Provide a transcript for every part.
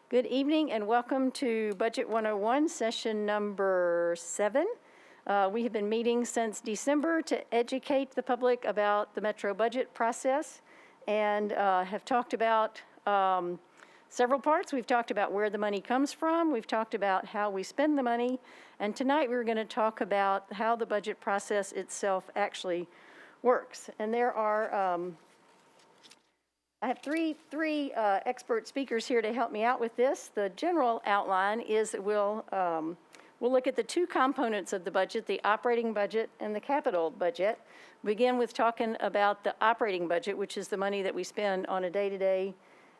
Good evening and welcome to Budget 101, session number 7. We have been meeting since December to educate the public about the Metro budget process and have talked about several parts. We've talked about where the money comes from. We've talked about how we spend the money. And tonight we're going to talk about how the budget process itself actually works. And there are I have three expert speakers here to help me out with this. The general outline is that we'll look at the two components of the budget, the operating budget and the capital budget. Begin with talking about the operating budget, which is the money that we spend on a day-to-day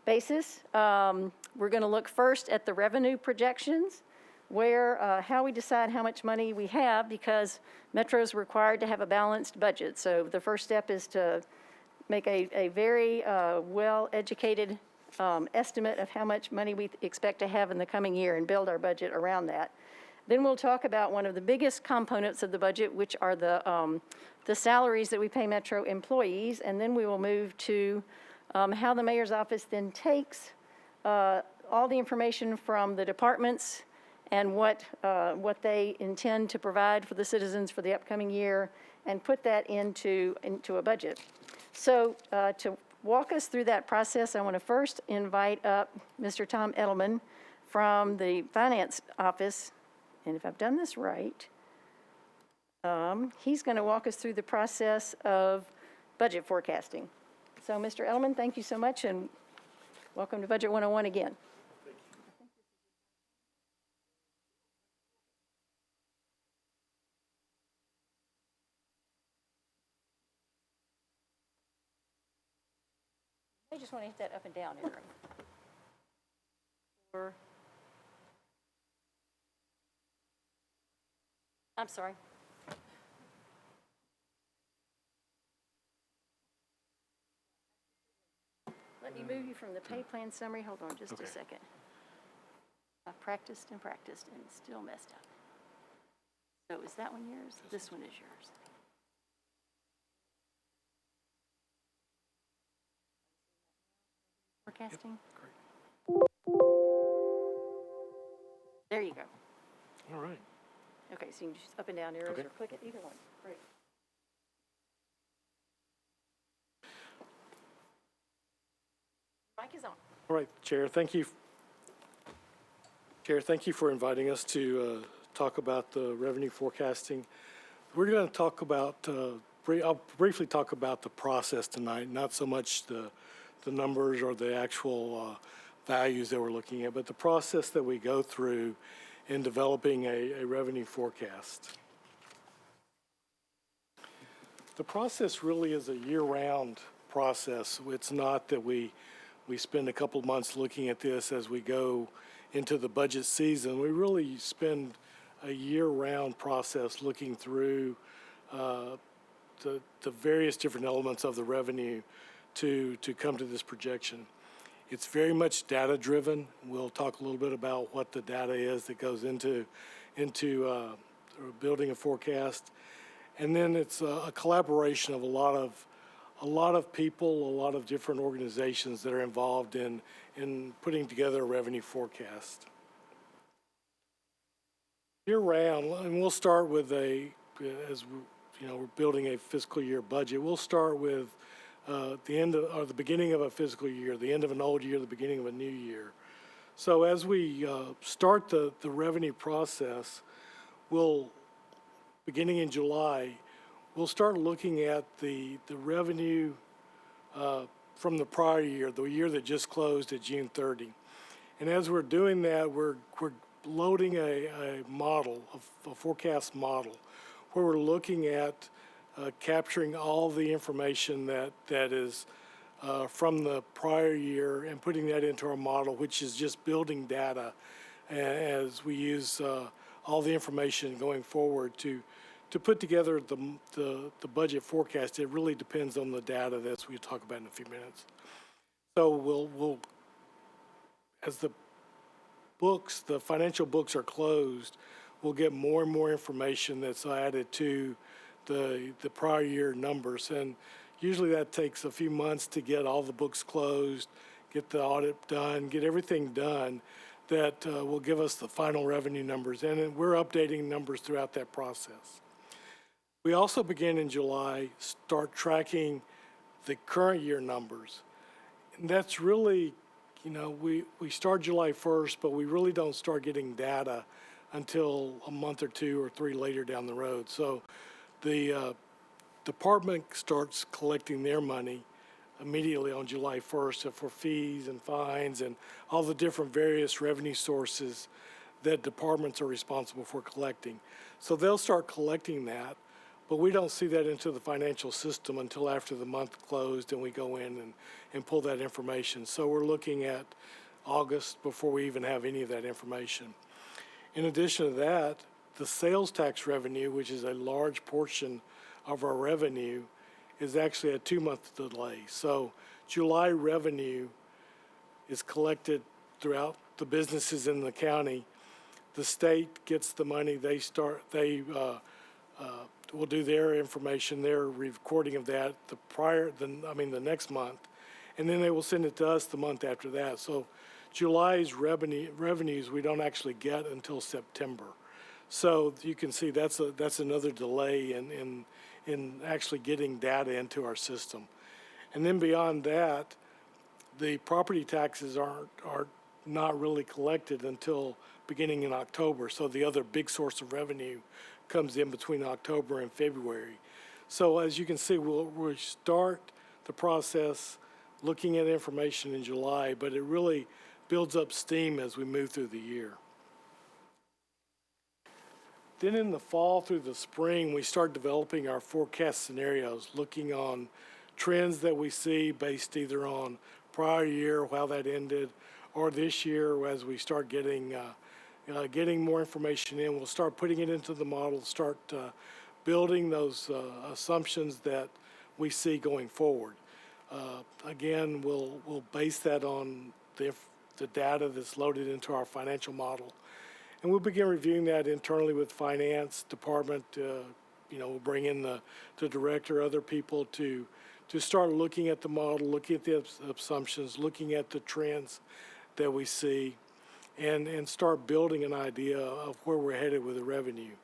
basis. We're going to look first at the revenue projections, where how we decide how much money we have, because Metro is required to have a balanced budget. So the first step is to make a very well-educated estimate of how much money we expect to have in the coming year and build our budget around that. Then we'll talk about one of the biggest components of the budget, which are the salaries that we pay Metro employees, and then we will move to how the mayor's office then takes all the information from the departments and what they intend to provide for the citizens for the upcoming year and put that into a budget. So to walk us through that process, I want to first invite up Mr. Tom Edelman from the finance office. And if I've done this right, he's going to walk us through the process of budget forecasting. So Mr. Edelman, thank you so much, and welcome to Budget 101 again. I just want to hit that up and down arrow. I'm sorry. Let me move you from the pay plan summary. Hold on just a second. I practiced and still messed up. So is that one yours? This one is yours. Forecasting? Yep, great. There you go. All right. Okay, so you can just up and down arrows or click it, either one. Great. Mic is on. All right, Chair, thank you. Chair, thank you for inviting us to talk about the revenue forecasting. We're going to talk about, I'll briefly talk about the process tonight, not so much the numbers or the actual values that we're looking at, but the process that we go through in developing a revenue forecast. The process really is a year-round process. It's not that we spend a couple of months looking at this as we go into the budget season. We really spend a year-round process looking through the various different elements of the revenue to come to this projection. It's very much data-driven. We'll talk a little bit about what the data is that goes into building a forecast, and then it's a collaboration of a lot of people, a lot of different organizations that are involved in putting together a revenue forecast. Year-round, and we'll start with as we're building a fiscal year budget. We'll start with the end of, or the beginning of a fiscal year, the end of an old year, the beginning of a new year. So as we start the revenue process, beginning in July, we'll start looking at the revenue from the prior year, the year that just closed at June 30. And as we're doing that, we're loading a model, a forecast model, where we're looking at capturing all the information that is from the prior year and putting that into our model, which is just building data as we use all the information going forward to put together the budget forecast. It really depends on the data that we'll talk about in a few minutes. So we'll as the financial books are closed, we'll get more and more information that's added to the prior year numbers, and usually that takes a few months to get all the books closed, get the audit done, get everything done that will give us the final revenue numbers. And we're updating numbers throughout that process. We also begin in July, start tracking the current year numbers. And that's really, we start July 1st, but we really don't start getting data until a month or 2 or 3 later down the road. So the department starts collecting their money immediately on July 1st for fees and fines and all the different various revenue sources that departments are responsible for collecting. So they'll start collecting that, but we don't see that into the financial system until after the month closed and we go in and pull that information. So we're looking at August before we even have any of that information. In addition to that, the sales tax revenue, which is a large portion of our revenue, is actually a 2-month delay. So July revenue is collected throughout the businesses in the county. The state gets the money. They will do their information, their recording of that the next month, and then they will send it to us the month after that. So July's revenues we don't actually get until September. So you can see that's another delay in actually getting data into our system. And then beyond that, the property taxes are not really collected until beginning in October. So the other big source of revenue comes in between October and February. So as you can see, we'll start the process looking at information in July, but it really builds up steam as we move through the year. Then in the fall through the spring, we start developing our forecast scenarios, looking on trends that we see based either on prior year, how that ended, or this year as we start getting more information in. We'll start putting it into the model, start building those assumptions that we see going forward. Again, we'll base that on the data that's loaded into our financial model. And we'll begin reviewing that internally with finance department. We'll bring in the director, other people to start looking at the model, looking at the assumptions, looking at the trends that we see, and start building an idea of where we're headed with the revenue.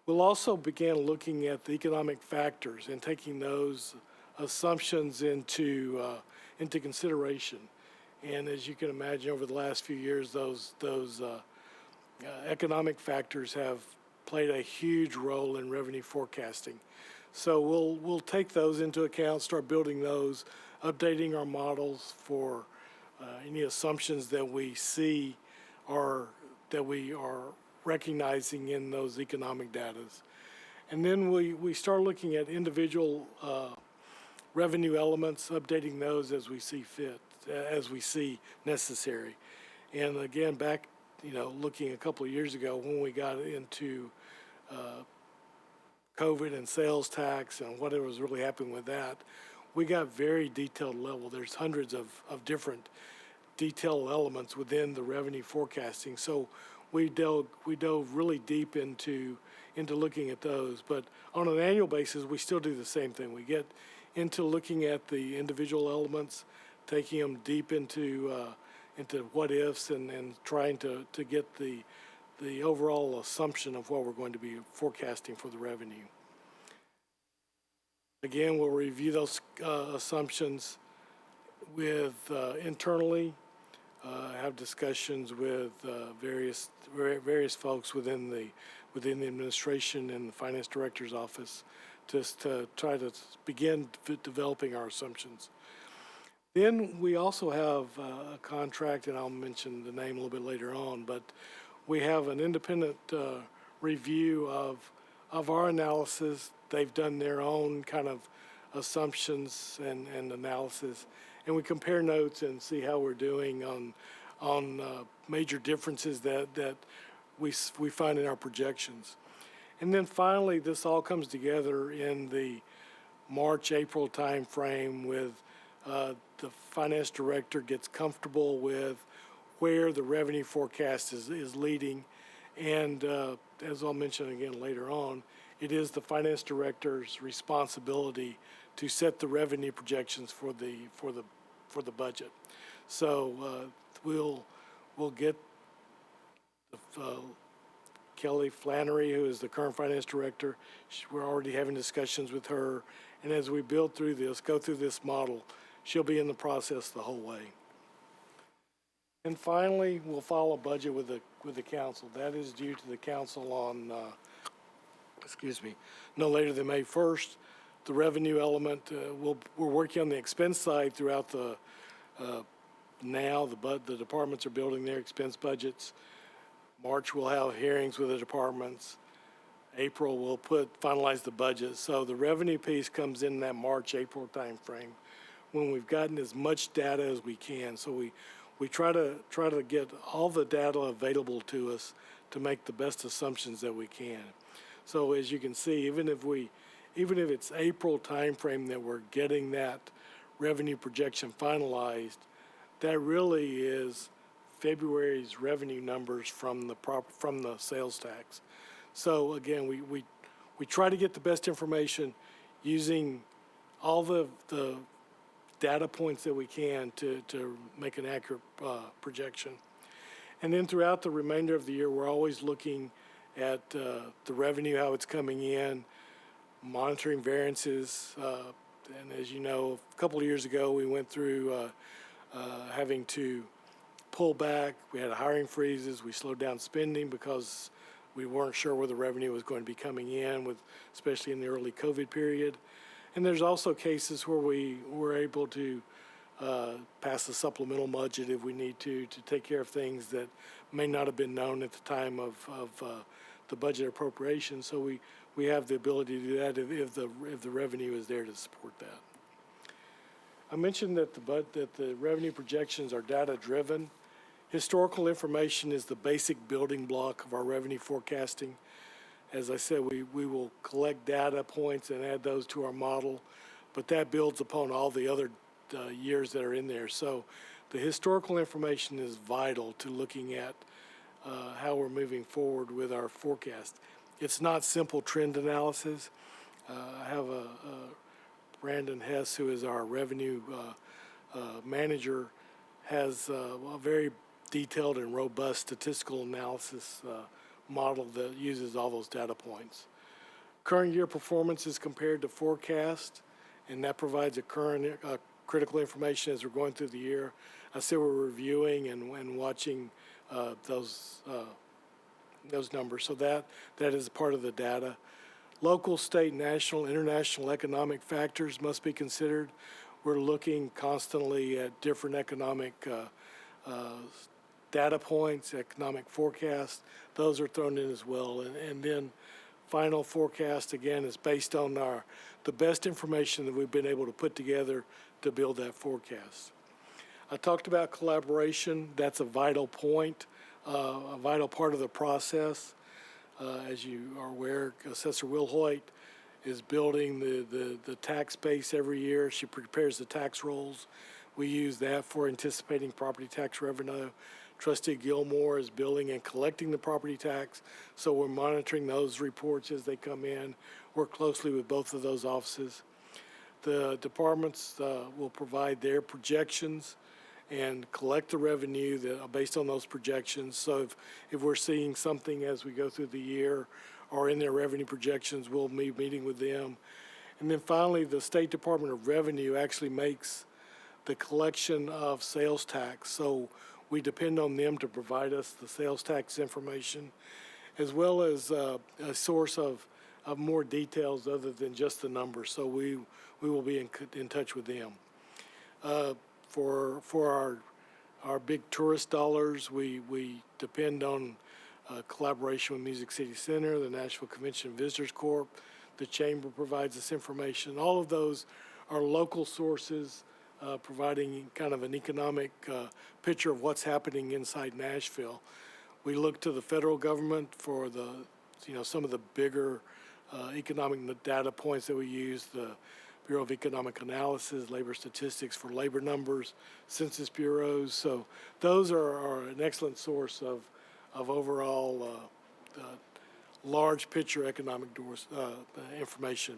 We'll also begin looking at the economic factors and taking those assumptions into consideration. And as you can imagine, over the last few years, those economic factors have played a huge role in revenue forecasting. So we'll take those into account, start building those, updating our models for any assumptions that we see or that we are recognizing in those economic data. And then we start looking at individual revenue elements, updating those as we see fit, as we see necessary. And again, back looking a couple of years ago when we got into COVID and sales tax and whatever was really happening with that, we got very detailed level. There's hundreds of different detailed elements within the revenue forecasting. So we dove really deep into looking at those. But on an annual basis, we still do the same thing. We get into looking at the individual elements, taking them deep into what ifs and trying to get the overall assumption of what we're going to be forecasting for the revenue. Again, we'll review those assumptions with internally, have discussions with various folks within the administration and the finance director's office just to try to begin developing our assumptions. Then we also have a contract, and I'll mention the name a little bit later on, but we have an independent review of our analysis. They've done their own kind of assumptions and analysis, and we compare notes and see how we're doing on major differences that we find in our projections. And then finally, this all comes together in the March-April time frame with the finance director gets comfortable with where the revenue forecast is leading. And as I'll mention again later on, it is the finance director's responsibility to set the revenue projections for the budget. So we'll get Kelly Flannery, who is the current finance director. We're already having discussions with her. And as we build through this, go through this model, she'll be in the process the whole way. And finally, we'll file a budget with the council. That is due to the council on, no later than May 1st. The revenue element, we're working on the expense side throughout the departments are building their expense budgets. March, we'll have hearings with the departments. April, we'll finalize the budget. So the revenue piece comes in that March, April timeframe when we've gotten as much data as we can. So we try to get all the data available to us to make the best assumptions that we can. So as you can see, even if it's April timeframe that we're getting that revenue projection finalized, that really is February's revenue numbers from the sales tax. So again, we try to get the best information using all the data points that we can to make an accurate projection. And then throughout the remainder of the year, we're always looking at the revenue, how it's coming in, monitoring variances. And as you know, a couple of years ago, we went through having to pull back. We had hiring freezes. We slowed down spending because we weren't sure where the revenue was going to be coming in, especially in the early COVID period. And there's also cases where we were able to pass a supplemental budget if we need to take care of things that may not have been known at the time of the budget appropriation. So we have the ability to do that if the revenue is there to support that. I mentioned that the revenue projections are data-driven. Historical information is the basic building block of our revenue forecasting. As I said, we will collect data points and add those to our model, but that builds upon all the other years that are in there. So the historical information is vital to looking at how we're moving forward with our forecast. It's not simple trend analysis. I have Brandon Hess, who is our revenue manager, has a very detailed and robust statistical analysis model that uses all those data points. Current year performance is compared to forecast, and that provides a current critical information as we're going through the year. I say we're reviewing and watching those numbers, so that is part of the data. Local, state, national, international economic factors must be considered. We're looking constantly at different economic data points, economic forecasts. Those are thrown in as well. And then final forecast, again, is based on the best information that we've been able to put together to build that forecast. I talked about collaboration. That's a vital point, a vital part of the process. As you are aware, Assessor Wilhoit is building the tax base every year. She prepares the tax rolls. We use that for anticipating property tax revenue. Trustee Gilmore is billing and collecting the property tax, so we're monitoring those reports as they come in. Work closely with both of those offices. The departments will provide their projections and collect the revenue based on those projections. So if we're seeing something as we go through the year or in their revenue projections, we'll be meeting with them. And then finally, the State Department of Revenue actually makes the collection of sales tax. So we depend on them to provide us the sales tax information, as well as a source of more details other than just the numbers. So we will be in touch with them. For our big tourist dollars, we depend on collaboration with Music City Center, the Nashville Convention and Visitors Corp. The Chamber provides us information. All of those are local sources providing kind of an economic picture of what's happening inside Nashville. We look to the federal government for some of the bigger economic data points that we use. The Bureau of Economic Analysis, labor statistics for labor numbers, census bureaus. So those are an excellent source of overall large picture economic information.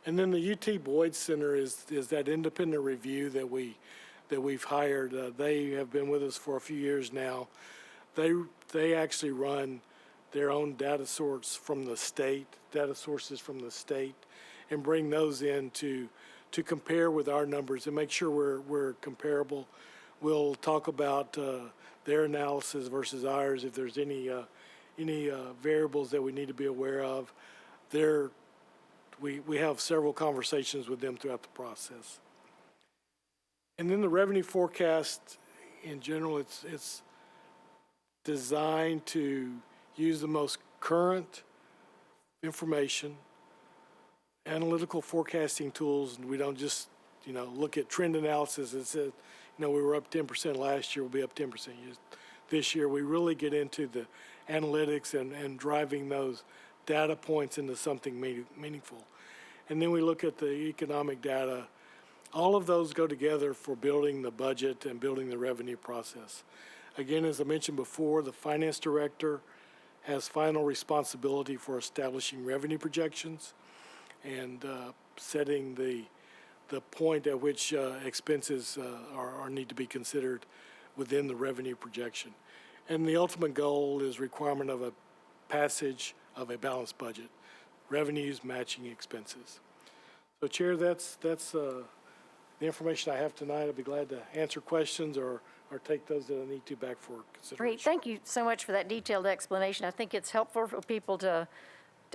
And then the UT Boyd Center is that independent review that that we've hired, they have been with us for a few years now. They actually run their own data sources from the state, and bring those in to compare with our numbers and make sure we're comparable. We'll talk about their analysis versus ours, if there's any variables that we need to be aware of. We have several conversations with them throughout the process. And then the revenue forecast, in general, it's designed to use the most current information, analytical forecasting tools, and we don't just, look at trend analysis and say, we were up 10% last year, we'll be up 10% this year. We really get into the analytics and driving those data points into something meaningful. And then we look at the economic data. All of those go together for building the budget and building the revenue process. Again, as I mentioned before, the finance director has final responsibility for establishing revenue projections and setting the point at which expenses need to be considered within the revenue projection. And the ultimate goal is requirement of a passage of a balanced budget, revenues matching expenses. So, Chair, that's the information I have tonight. I'd be glad to answer questions or take those that I need to back for consideration. Great. Thank you so much for that detailed explanation. I think it's helpful for people to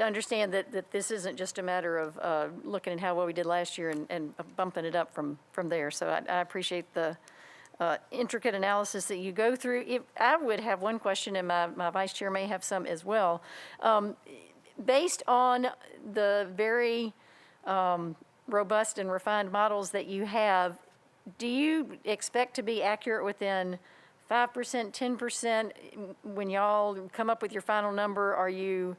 understand that this isn't just a matter of looking at how well we did last year and bumping it up from there. So I appreciate the intricate analysis that you go through. I would have one question, and my vice chair may have some as well. Based on the very robust and refined models that you have, do you expect to be accurate within 5%, 10%? When y'all come up with your final number, are you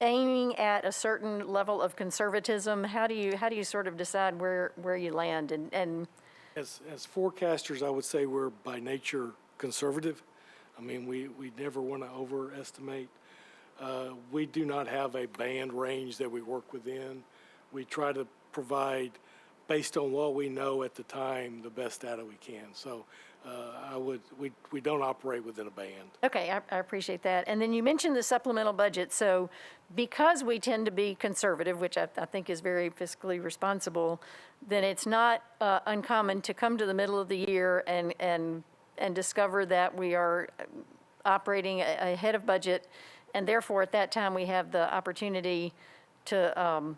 aiming at a certain level of conservatism? How do you sort of decide where you land? And as forecasters, I would say we're by nature conservative. I mean, we never want to overestimate. We do not have a band range that we work within. We try to provide, based on what we know at the time, the best data we can. So we don't operate within a band. Okay, I appreciate that. And then you mentioned the supplemental budget. So because we tend to be conservative, which I think is very fiscally responsible, then it's not uncommon to come to the middle of the year and discover that we are operating ahead of budget, and therefore at that time we have the opportunity to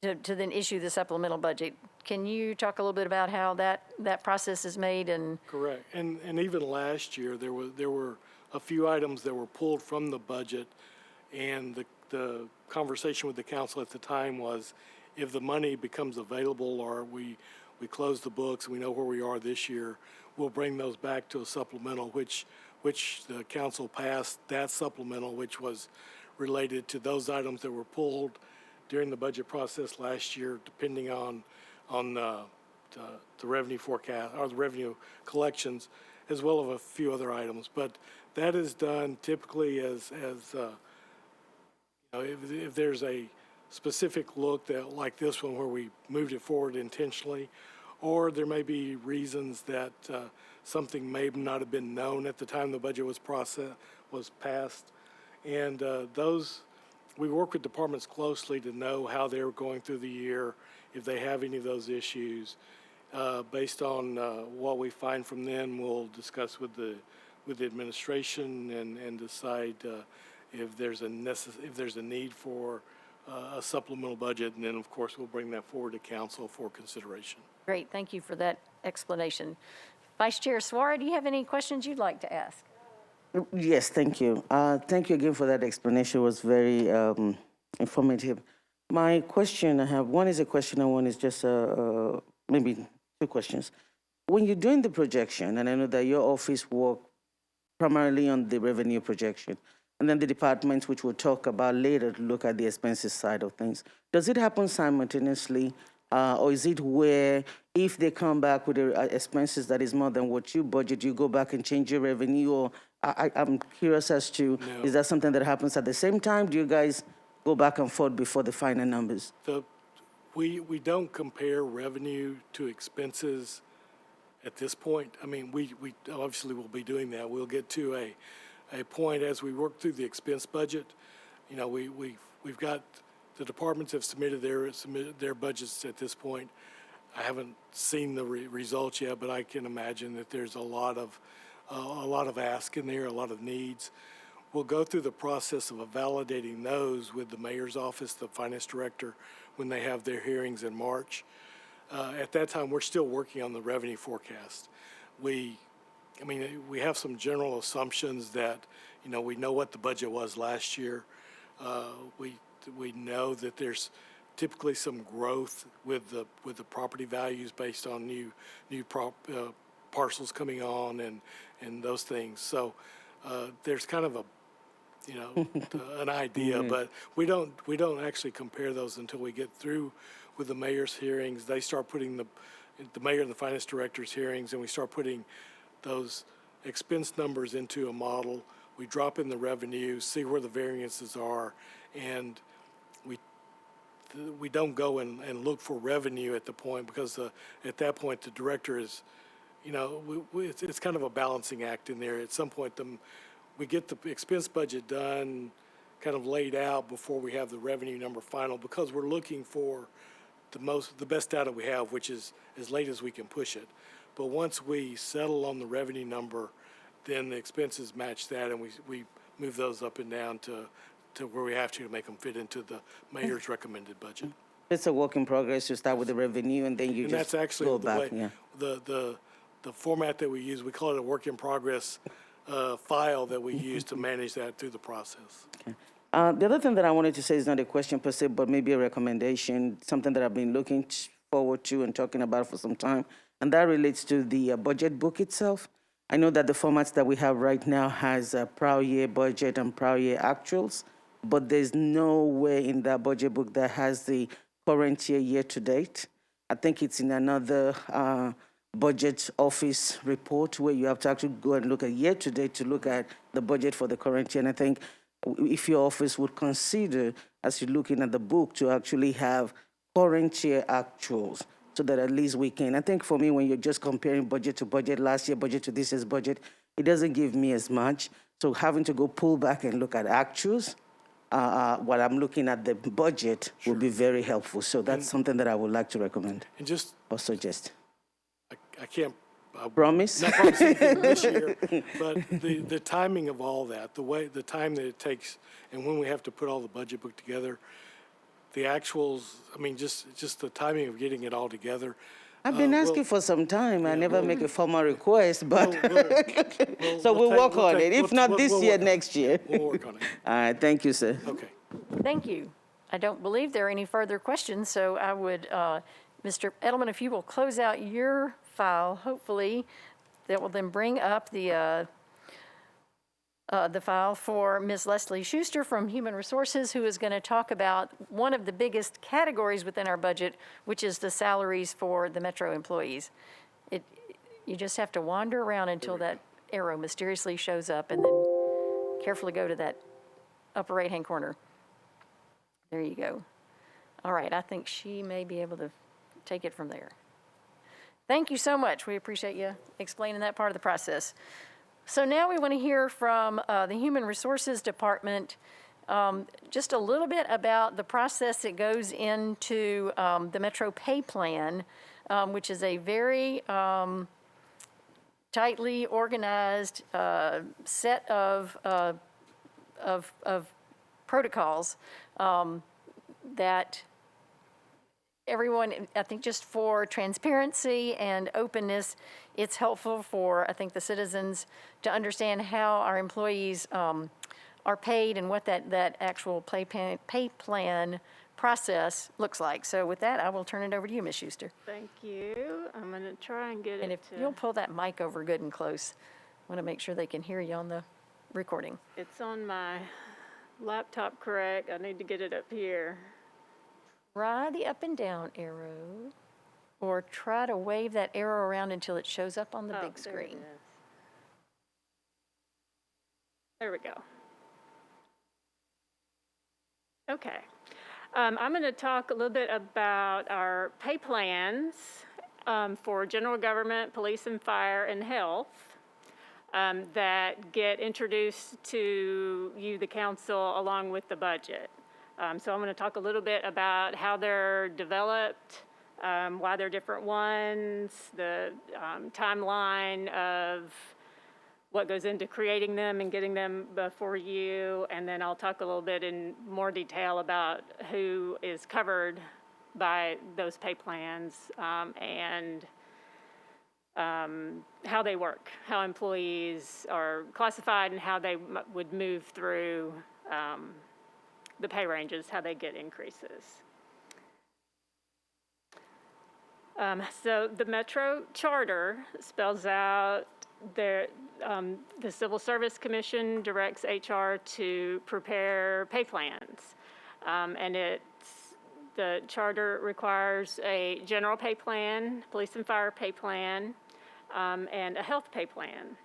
then issue the supplemental budget. Can you talk a little bit about how that process is made? And correct. And even last year there were a few items that were pulled from the budget, and the conversation with the council at the time was, if the money becomes available or we close the books and we know where we are this year, we'll bring those back to a supplemental, which the council passed that supplemental, which was related to those items that were pulled during the budget process last year, depending on the revenue forecast or the revenue collections, as well as a few other items. But that is done typically as if there's a specific look like this one where we moved it forward intentionally, or there may be reasons that something may not have been known at the time the budget was passed, and those. We work with departments closely to know how they're going through the year, if they have any of those issues. Based on what we find from them, we'll discuss with the administration and decide if there's a need for a supplemental budget, and then of course we'll bring that forward to council for consideration. Great, thank you for that explanation. Vice Chair Suara, do you have any questions you'd like to ask? Yes, thank you. Thank you again for that explanation. It was very informative. My question I have, one is a question and one is just maybe two questions. When you're doing the projection, and I know that your office works primarily on the revenue projection, and then the departments, which we'll talk about later, to look at the expenses side of things, does it happen simultaneously? Or is it where if they come back with expenses that is more than what you budget, you go back and change your revenue? Or I'm curious as to, No. Is that something that happens at the same time? Do you guys go back and forth before the final numbers? We don't compare revenue to expenses at this point. I mean, we obviously will be doing that. We'll get to a point as we work through the expense budget. You know, we've got, the departments have submitted their budgets at this point. I haven't seen the results yet, but I can imagine that there's a lot of ask in there, a lot of needs. We'll go through the process of validating those with the mayor's office, the finance director, when they have their hearings in March. At that time, we're still working on the revenue forecast. We have some general assumptions that, you know, we know what the budget was last year. We know that there's typically some growth with the property values based on new parcels coming on and those things. So there's kind of a, you know, an idea, but we don't actually compare those until we get through with the mayor's hearings. They start putting the mayor and the finance director's hearings, and we start putting those expense numbers into a model. We drop in the revenue, see where the variances are, and we don't go and look for revenue at the point, because at that point the director is, you know, it's kind of a balancing act in there. At some point we get the expense budget done, kind of laid out before we have the revenue number final, because we're looking for the best data we have, which is as late as we can push it. But once we settle on the revenue number, then the expenses match that, and we move those up and down to where we have to make them fit into the mayor's recommended budget. It's a work in progress. You start with the revenue, and then you just that's actually go the back. way, Yeah. The format that we use. We call it a work in progress file that we use to manage that through the process. Okay. The other thing that I wanted to say is not a question per se, but maybe a recommendation, something that I've been looking forward to and talking about for some time, and that relates to the budget book itself. I know that the formats that we have right now has a prior year budget and prior year actuals, but there's nowhere in that budget book that has the current year to date. I think it's in another budget office report where you have to actually go and look at year to date to look at the budget for the current year. And I think if your office would consider, as you're looking at the book, to actually have current year actuals, so that at least we can. I think for me, when you're just comparing budget to budget, last year budget to this year's budget, it doesn't give me as much. So having to go pull back and look at actuals while I'm looking at the budget will be very helpful. So that's something that I would like to recommend And just or suggest. I can't Promise? not promise anything this year, but the timing of all that, the time that it takes, and when we have to put all the budget book together, the actuals, I mean, just the timing of getting it all together. I've been asking for some time. I never make a formal request, but so we'll work on it. If not this year, next year. We'll work on it. All right, thank you, sir. Okay. Thank you. I don't believe there are any further questions, so I would, Mr. Edelman, if you will close out your file, hopefully, that will then bring up the file for Ms. Leslie Schuster from Human Resources, who is going to talk about one of the biggest categories within our budget, which is the salaries for the Metro employees. You just have to wander around until that arrow mysteriously shows up, and then carefully go to that upper right-hand corner. There you go. All right, I think she may be able to take it from there. Thank you so much. We appreciate you explaining that part of the process. So now we want to hear from the Human Resources Department just a little bit about the process that goes into the Metro Pay Plan, which is a very tightly organized set of protocols that everyone, I think just for transparency and openness, it's helpful for, I think, the citizens to understand how our employees are paid and what that actual pay plan process looks like. So with that, I will turn it over to you, Ms. Schuster. Thank you. I'm going to try and get And it if you'll pull that mic over good and close, I want to make sure they can hear you on the recording. It's on my laptop correct. I need to get it up here. Try the up and down arrow, or try to wave that arrow around until it shows up on the big There it screen. is. There we go. Okay. I'm going to talk a little bit about our pay plans for general government, police and fire, and health that get introduced to you, the council, along with the budget. So I'm going to talk a little bit about how they're developed, why they're different ones, the timeline of what goes into creating them and getting them before you, and then I'll talk a little bit in more detail about who is covered by those pay plans and how they work, how employees are classified, and how they would move through the pay ranges, how they get increases. So the Metro Charter spells out the Civil Service Commission directs HR to prepare pay plans. And the charter requires a general pay plan, police and fire pay plan, and a health pay plan.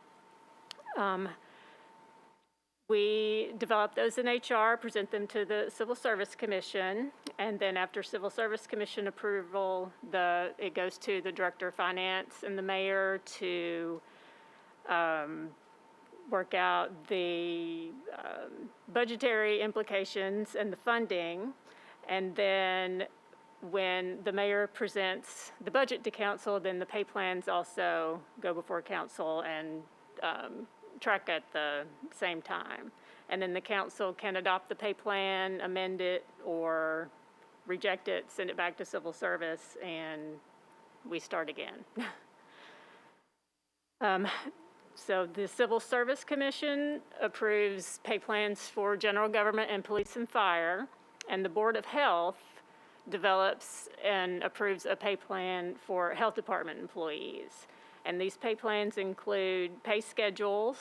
We develop those in HR, present them to the Civil Service Commission, and then after Civil Service Commission approval, it goes to the Director of Finance and the Mayor to work out the budgetary implications and the funding. And then when the mayor presents the budget to council, then the pay plans also go before council and track at the same time. And then the council can adopt the pay plan, amend it, or reject it, send it back to civil service, and we start again. So the Civil Service Commission approves pay plans for general government and police and fire, and the Board of Health develops and approves a pay plan for health department employees. And these pay plans include pay schedules,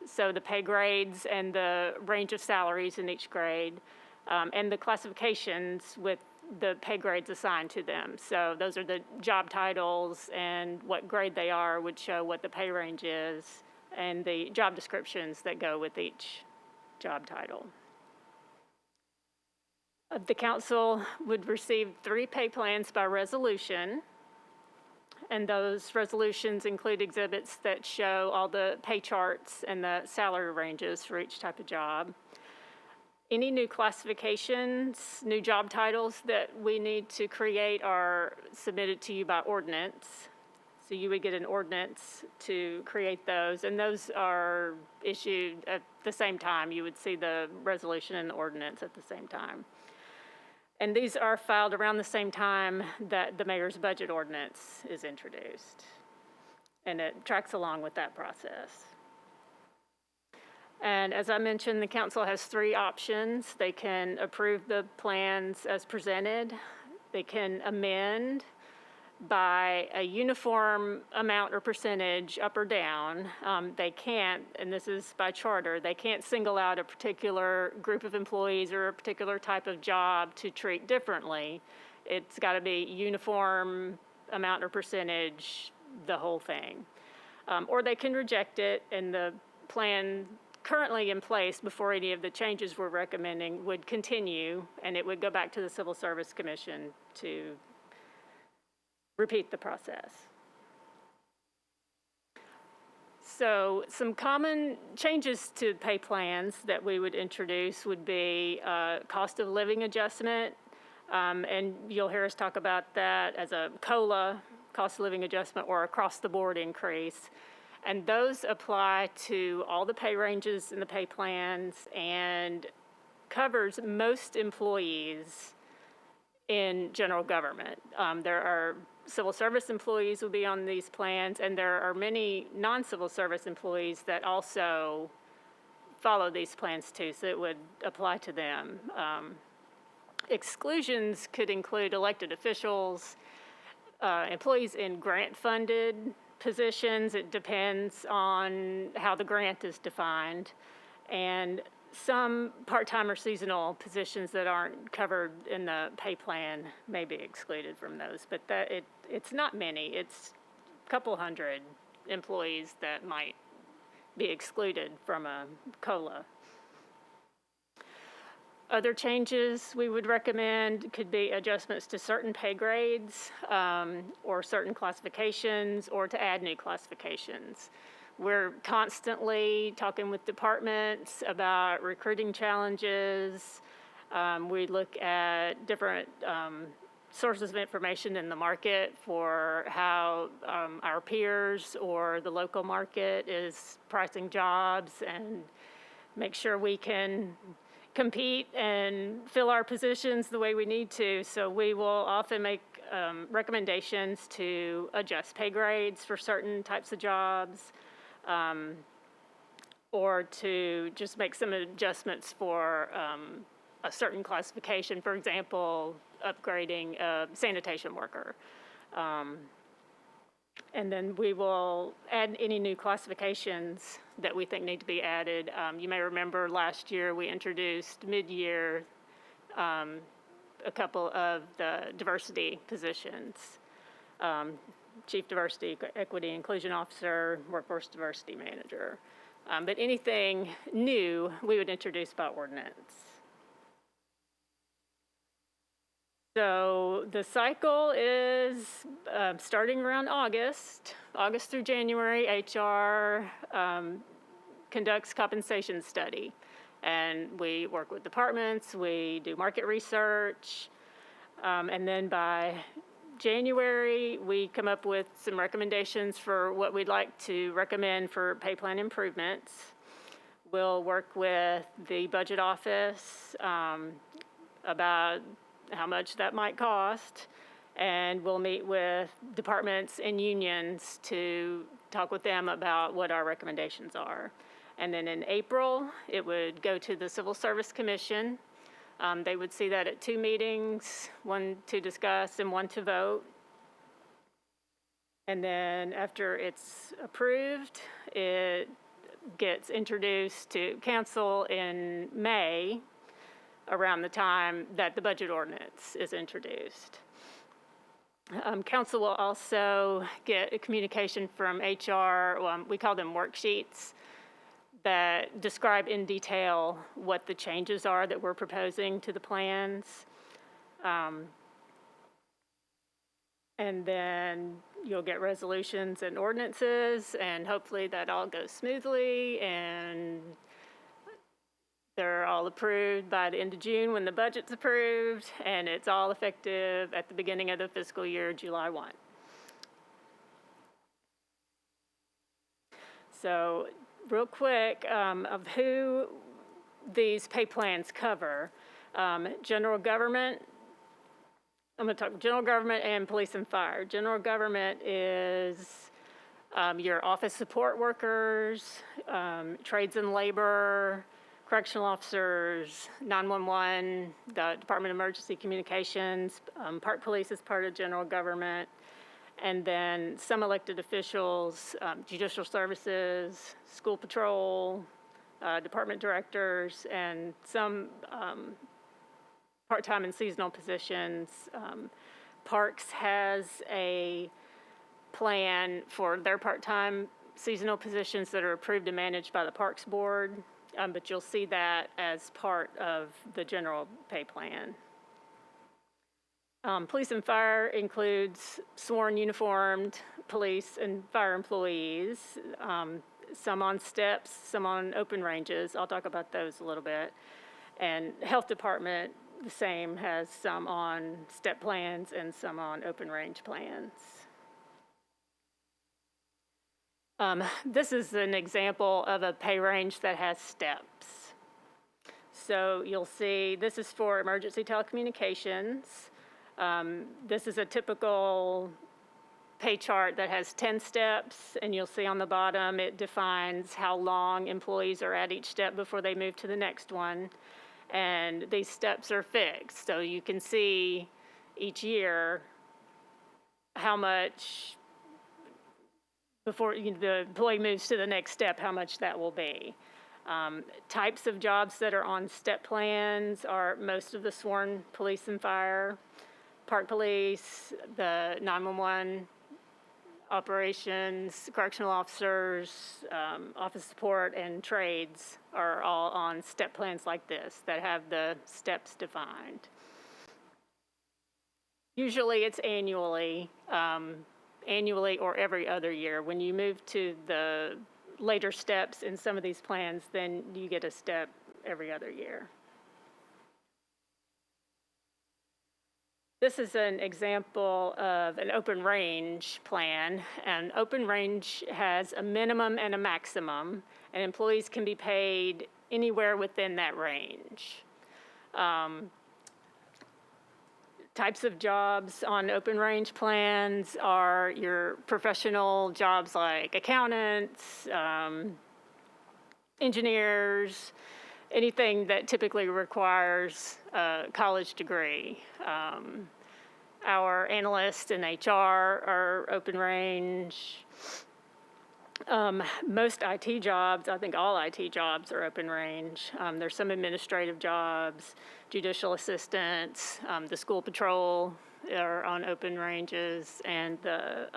so the pay grades and the range of salaries in each grade, and the classifications with the pay grades assigned to them. So those are the job titles, and what grade they are would show what the pay range is, and the job descriptions that go with each job title. The council would receive 3 pay plans by resolution, and those resolutions include exhibits that show all the pay charts and the salary ranges for each type of job. Any new classifications, new job titles that we need to create are submitted to you by ordinance. So you would get an ordinance to create those, and those are issued at the same time. You would see the resolution and the ordinance at the same time. And these are filed around the same time that the mayor's budget ordinance is introduced. And it tracks along with that process. And as I mentioned, the council has 3 options. They can approve the plans as presented. They can amend by a uniform amount or percentage up or down. They can't, and this is by charter, they can't single out a particular group of employees or a particular type of job to treat differently. It's got to be uniform amount or percentage, the whole thing. Or they can reject it, and the plan currently in place before any of the changes we're recommending would continue, and it would go back to the Civil Service Commission to repeat the process. So some common changes to pay plans that we would introduce would be cost of living adjustment, and you'll hear us talk about that as a COLA, cost of living adjustment, or across the board increase. And those apply to all the pay ranges in the pay plans and covers most employees in general government. There are civil service employees will be on these plans, and there are many non-civil service employees that also follow these plans too, so it would apply to them. Exclusions could include elected officials, employees in grant-funded positions. It depends on how the grant is defined, and some part-time or seasonal positions that aren't covered in the pay plan may be excluded from those, but it's not many. It's a couple hundred employees that might be excluded from a COLA. Other changes we would recommend could be adjustments to certain pay grades or certain classifications, or to add new classifications. We're constantly talking with departments about recruiting challenges. We look at different sources of information in the market for how our peers or the local market is pricing jobs, and make sure we can compete and fill our positions the way we need to. So we will often make recommendations to adjust pay grades for certain types of jobs, or to just make some adjustments for a certain classification. For example, upgrading a sanitation worker. And then we will add any new classifications that we think need to be added. You may remember last year we introduced mid-year a couple of the diversity positions. Chief Diversity, Equity, Inclusion Officer, Workforce Diversity Manager. But anything new, we would introduce by ordinance. So the cycle is starting around August through January. HR conducts compensation study, and we work with departments, we do market research, and then by January, we come up with some recommendations for what we'd like to recommend for pay plan improvements. We'll work with the budget office about how much that might cost, and we'll meet with departments and unions to talk with them about what our recommendations are. And then in April, it would go to the Civil Service Commission. They would see that at 2 meetings, one to discuss and one to vote. And then after it's approved, it gets introduced to council in May, around the time that the budget ordinance is introduced. Council will also get a communication from HR, we call them worksheets, that describe in detail what the changes are that we're proposing to the plans. And then you'll get resolutions and ordinances, and hopefully that all goes smoothly, and they're all approved by the end of June when the budget's approved, and it's all effective at the beginning of the fiscal year, July 1. So real quick, of who these pay plans cover. General government, I'm going to talk general government and police and fire. General government is your office support workers, trades and labor, correctional officers, 911, the Department of Emergency Communications, Park Police is part of general government, and then some elected officials, judicial services, school patrol, department directors, and some part-time and seasonal positions. Parks has a plan for their part-time seasonal positions that are approved and managed by the Parks Board. But you'll see that as part of the general pay plan. Police and fire includes sworn uniformed police and fire employees, some on steps, some on open ranges. I'll talk about those a little bit. And health department, the same, has some on step plans and some on open range plans. This is an example of a pay range that has steps. So you'll see this is for emergency telecommunications. This is a typical pay chart that has 10 steps, and you'll see on the bottom it defines how long employees are at each step before they move to the next one. And these steps are fixed, so you can see each year how much before the employee moves to the next step, how much that will be. Types of jobs that are on step plans are most of the sworn police and fire, Park Police, the 911 operations, correctional officers, office support, and trades are all on step plans like this that have the steps defined. Usually it's annually or every other year. When you move to the later steps in some of these plans, then you get a step every other year. This is an example of an open range plan. And open range has a minimum and a maximum, and employees can be paid anywhere within that range. Types of jobs on open range plans are your professional jobs like accountants, engineers, anything that typically requires a college degree. Our analysts in HR are open range. Most IT jobs, I think all IT jobs are open range. There's some administrative jobs, judicial assistants, the school patrol are on open ranges, and the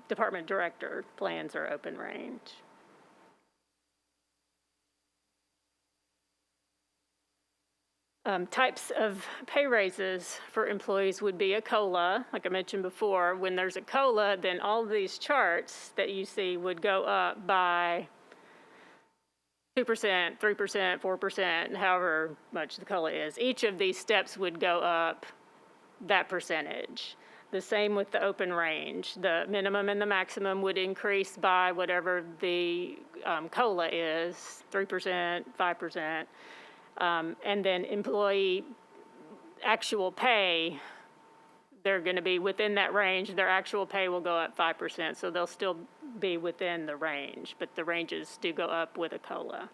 department director plans are open range. Types of pay raises for employees would be a COLA, like I mentioned before. When there's a COLA, then all of these charts that you see would go up by 2%, 3%, 4%, however much the COLA is. Each of these steps would go up that percentage. The same with the open range. The minimum and the maximum would increase by whatever the COLA is, 3%, 5%. And then employee actual pay, they're going to be within that range. Their actual pay will go up 5%, so they'll still be within the range, but the ranges do go up with a COLA.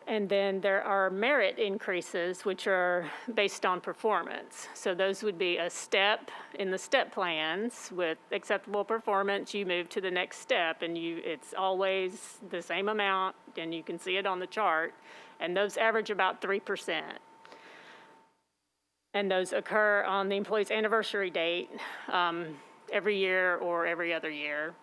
And then there are merit increases, which are based on performance. So those would be a step in the step plans. With acceptable performance, you move to the next step, and it's always the same amount, and you can see it on the chart. And those average about 3%. And those occur on the employee's anniversary date every year or every other year.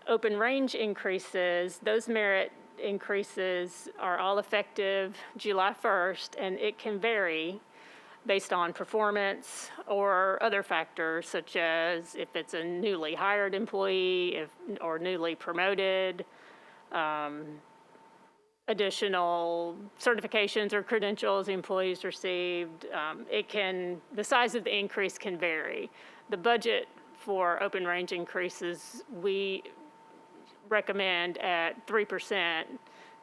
Open range increases, those merit increases are all effective July 1st, and it can vary based on performance or other factors, such as if it's a newly hired employee or newly promoted, additional certifications or credentials the employees received. The size of the increase can vary. The budget for open range increases, we recommend at 3%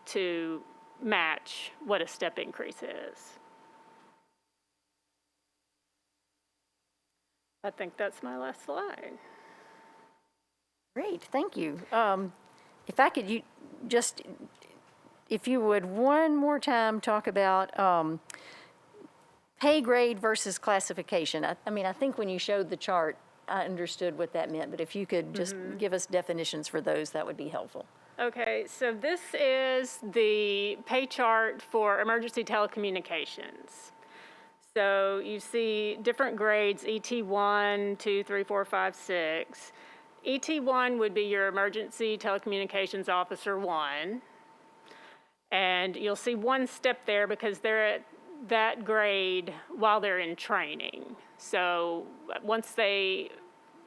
to match what a step increase is. I think that's my last slide. Great, thank you. If I could, if you would one more time talk about pay grade versus classification. I mean, I think when you showed the chart, I understood what that meant, but if you could just give us definitions for those, that would be helpful. Okay, so this is the pay chart for emergency telecommunications. So you see different grades, ET1, 2, 3, 4, 5, 6. ET1 would be your emergency telecommunications officer 1. And you'll see one step there because they're at that grade while they're in training. So once they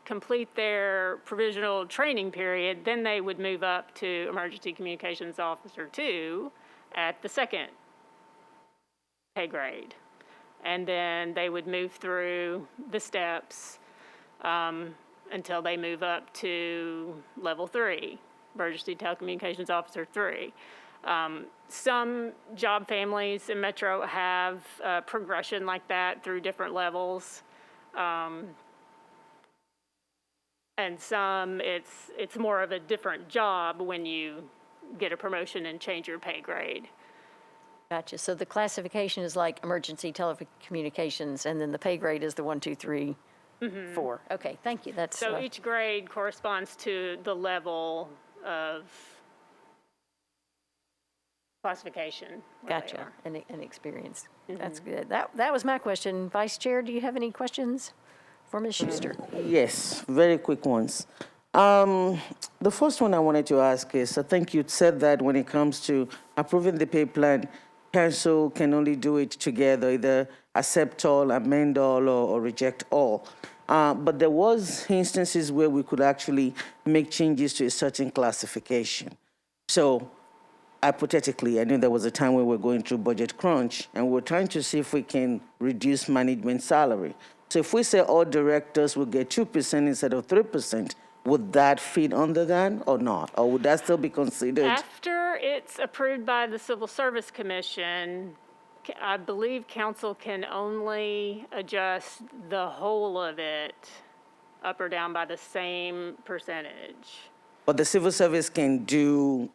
complete their provisional training period, then they would move up to Emergency Communications Officer 2 at the second pay grade. And then they would move through the steps until they move up to level 3, Emergency Telecommunications Officer 3. Some job families in Metro have progression like that through different levels. And some, it's more of a different job when you get a promotion and change your pay grade. Gotcha. So the classification is like emergency telecommunications, and then the pay grade is the 1, 2, 3, 4. Okay, thank you. That's so each grade corresponds to the level of classification. Gotcha. And experience. That's good. That was my question. Vice Chair, do you have any questions? for Ms. Schuster. Yes, very quick ones. The first one I wanted to ask is, I think you said that when it comes to approving the pay plan, council can only do it together, either accept all, amend all, or reject all. But there was instances where we could actually make changes to a certain classification. So hypothetically, I know there was a time when we were going through budget crunch, and we were trying to see if we can reduce management salary. So if we say all directors will get 2% instead of 3%, would that fit under that or not? Or would that still be considered? After it's approved by the Civil Service Commission, I believe council can only adjust the whole of it up or down by the same percentage. But the civil service can do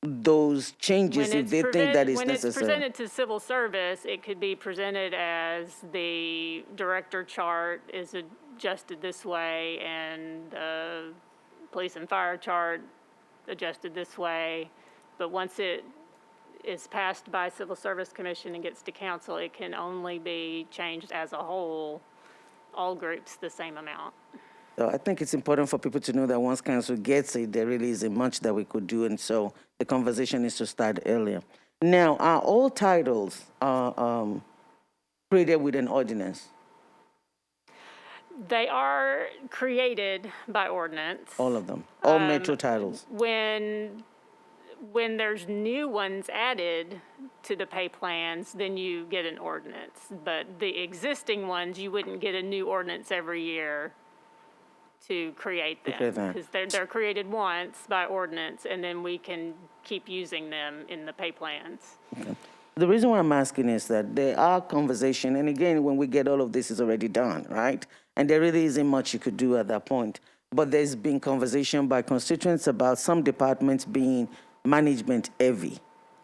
those changes if they think that is When it's necessary. presented to civil service, it could be presented as the director chart is adjusted this way and the police and fire chart adjusted this way. But once it is passed by Civil Service Commission and gets to council, it can only be changed as a whole, all groups the same amount. So I think it's important for people to know that once council gets it, there really isn't much that we could do, and so the conversation needs to start earlier. Now, are all titles created with an ordinance? They are created by ordinance. All of them? All metro titles? When there's new ones added to the pay plans, then you get an ordinance. But the existing ones, you wouldn't get a new ordinance every year to create them. Because they're created once by ordinance, and then we can keep using them in the pay plans. Okay. The reason why I'm asking is that there are conversations, and again, when we get all of this is already done, right? And there really isn't much you could do at that point. But there's been conversation by constituents about some departments being management heavy.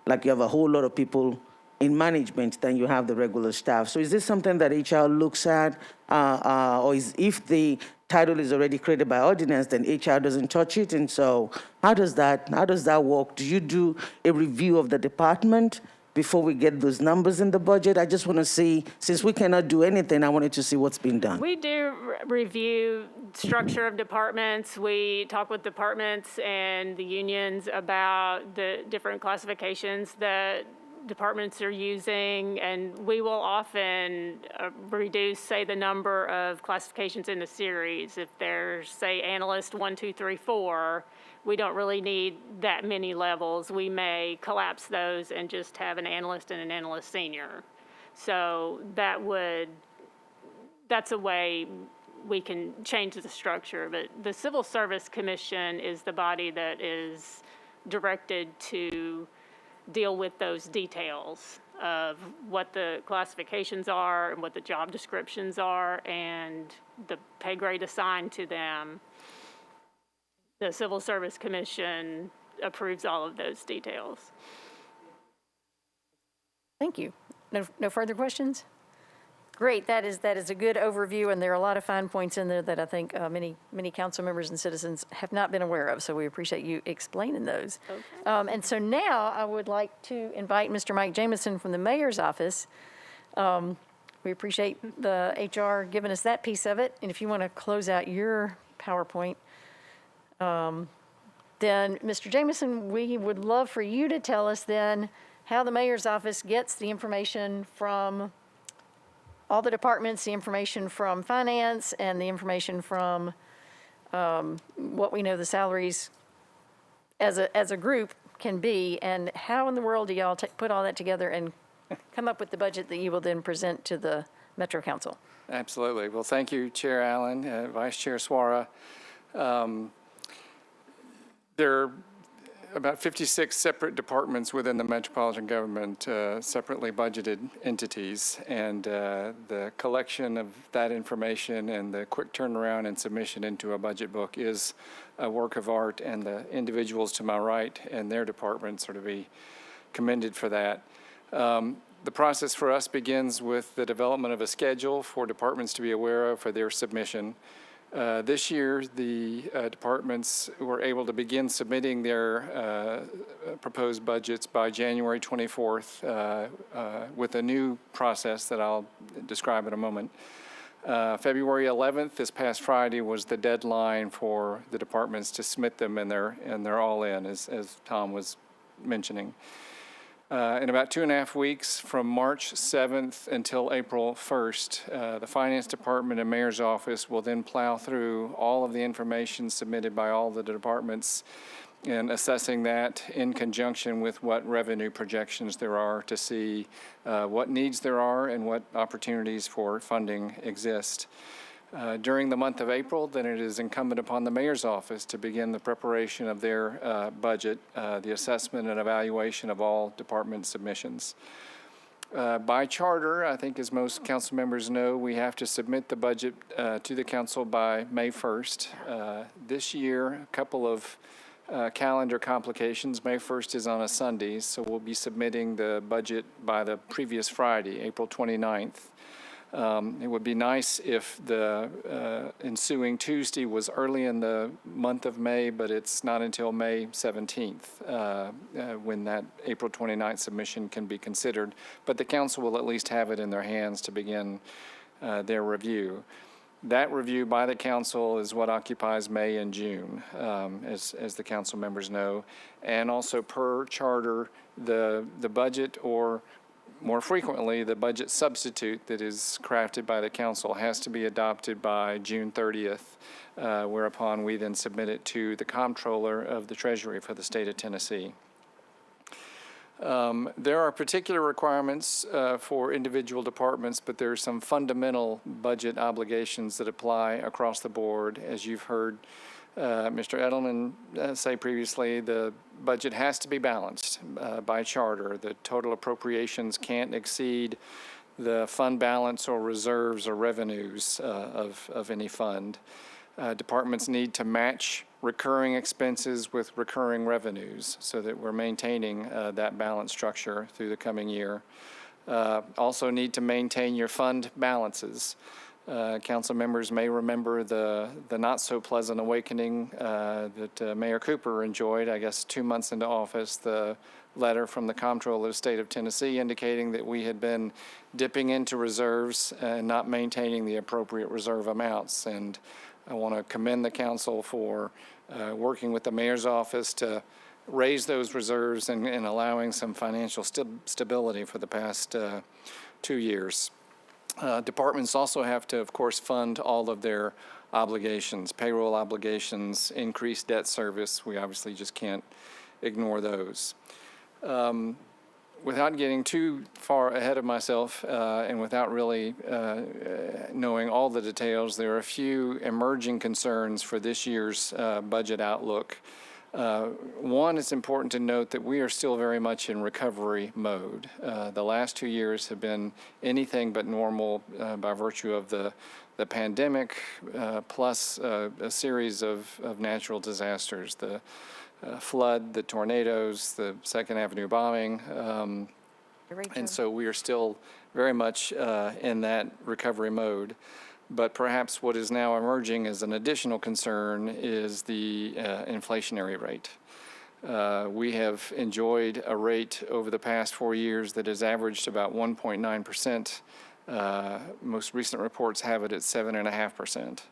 Like you have a whole lot of people in management than you have the regular staff. So is this something that HR looks at? Or is, if the title is already created by ordinance, then HR doesn't touch it? And so how does that work? Do you do a review of the department before we get those numbers in the budget? I just want to see, since we cannot do anything, I wanted to see what's being done. We do review structure of departments. We talk with departments and the unions about the different classifications that departments are using, and we will often reduce, say, the number of classifications in the series. If there's, say, analyst 1, 2, 3, 4, we don't really need that many levels. We may collapse those and just have an analyst and an analyst senior. So that's a way we can change the structure. But the Civil Service Commission is the body that is directed to deal with those details of what the classifications are and what the job descriptions are and the pay grade assigned to them. The Civil Service Commission approves all of those details. Thank you. No further questions? Great, that is a good overview, and there are a lot of fine points in there that I think many council members and citizens have not been aware of, so we appreciate you explaining those. Okay. And so now I would like to invite Mr. Mike Jameson from the mayor's office. We appreciate the HR giving us that piece of it, and if you want to close out your PowerPoint, then Mr. Jameson, we would love for you to tell us then how the mayor's office gets the information from all the departments, the information from finance, and the information from what we know the salaries as a group can be, and how in the world do y'all put all that together and come up with the budget that you will then present to the Metro Council? Absolutely. Well, thank you, Chair Allen, Vice Chair Suara. There are about 56 separate departments within the metropolitan government, separately budgeted entities, and the collection of that information and the quick turnaround and submission into a budget book is a work of art, and the individuals to my right and their departments are to be commended for that. The process for us begins with the development of a schedule for departments to be aware of for their submission. This year, the departments were able to begin submitting their proposed budgets by January 24th with a new process that I'll describe in a moment. February 11th, this past Friday, was the deadline for the departments to submit them, and they're all in, as Tom was mentioning. In about 2.5 weeks, from March 7th until April 1st, the Finance Department and Mayor's Office will then plow through all of the information submitted by all the departments and assessing that in conjunction with what revenue projections there are to see what needs there are and what opportunities for funding exist. During the month of April, then it is incumbent upon the Mayor's Office to begin the preparation of their budget, the assessment and evaluation of all department submissions. By charter, I think as most council members know, we have to submit the budget to the council by May 1st. This year, a couple of calendar complications. May 1st is on a Sunday, so we'll be submitting the budget by the previous Friday, April 29th. It would be nice if the ensuing Tuesday was early in the month of May, but it's not until May 17th when that April 29th submission can be considered. But the council will at least have it in their hands to begin their review. That review by the council is what occupies May and June, as the council members know. And also per charter, the budget, or more frequently, the budget substitute that is crafted by the council has to be adopted by June 30th, whereupon we then submit it to the comptroller of the Treasury for the state of Tennessee. There are particular requirements for individual departments, but there are some fundamental budget obligations that apply across the board. As you've heard Mr. Edelman say previously, the budget has to be balanced by charter. The total appropriations can't exceed the fund balance or reserves or revenues of any fund. Departments need to match recurring expenses with recurring revenues so that we're maintaining that balance structure through the coming year. Also need to maintain your fund balances. Council members may remember the not so pleasant awakening that Mayor Cooper enjoyed, I guess, 2 months into office, the letter from the comptroller of the state of Tennessee indicating that we had been dipping into reserves and not maintaining the appropriate reserve amounts. And I want to commend the council for working with the mayor's office to raise those reserves and allowing some financial stability for the past 2 years. Departments also have to, of course, fund all of their obligations, payroll obligations, increased debt service. We obviously just can't ignore those. Without getting too far ahead of myself and without really knowing all the details, there are a few emerging concerns for this year's budget outlook. One, it's important to note that we are still very much in recovery mode. The last 2 years have been anything but normal by virtue of the pandemic, plus a series of natural disasters, the flood, the tornadoes, the 2nd Avenue bombing. And so we are still very much in that recovery mode. But perhaps what is now emerging as an additional concern is the inflationary rate. We have enjoyed a rate over the past 4 years that has averaged about 1.9%. Most recent reports have it at 7.5%.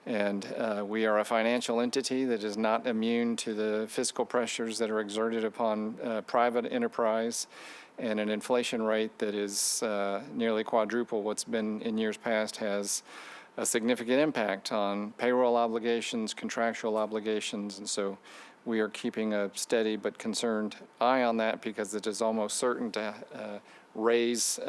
And we are a financial entity that is not immune to the fiscal pressures that are exerted upon private enterprise, and an inflation rate that is nearly quadruple what's been in years past has a significant impact on payroll obligations, contractual obligations, and so we are keeping a steady but concerned eye on that because it is almost certain to raise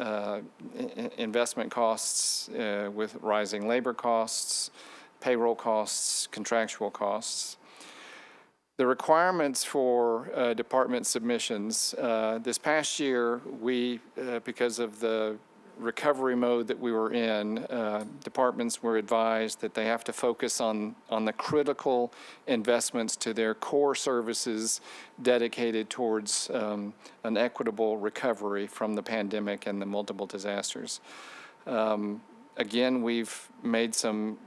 investment costs with rising labor costs, payroll costs, contractual costs. The requirements for department submissions, this past year, we, because of the recovery mode that we were in, departments were advised that they have to focus on the critical investments to their core services dedicated towards an equitable recovery from the pandemic and the multiple disasters. Again, we've made some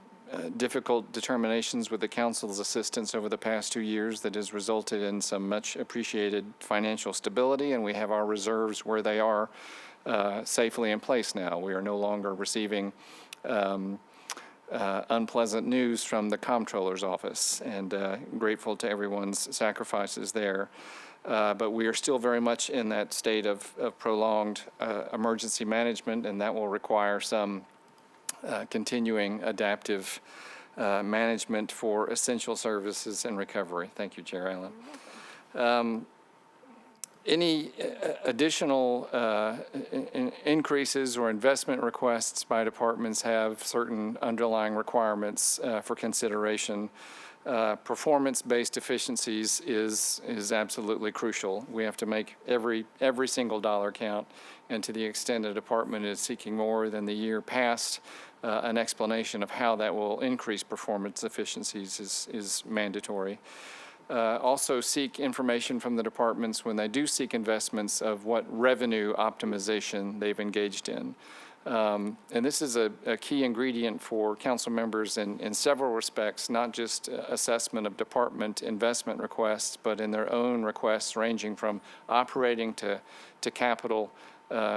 difficult determinations with the council's assistance over the past 2 years that has resulted in some much appreciated financial stability, and we have our reserves where they are safely in place now. We are no longer receiving unpleasant news from the comptroller's office, and grateful to everyone's sacrifices there. But we are still very much in that state of prolonged emergency management, and that will require some continuing adaptive management for essential services and recovery. Thank you, Chair Allen. Any additional increases or investment requests by departments have certain underlying requirements for consideration. Performance-based efficiencies is absolutely crucial. We have to make every single dollar count, and to the extent a department is seeking more than the year past, an explanation of how that will increase performance efficiencies is mandatory. Also seek information from the departments when they do seek investments of what revenue optimization they've engaged in. And this is a key ingredient for council members in several respects, not just assessment of department investment requests, but in their own requests ranging from operating to capital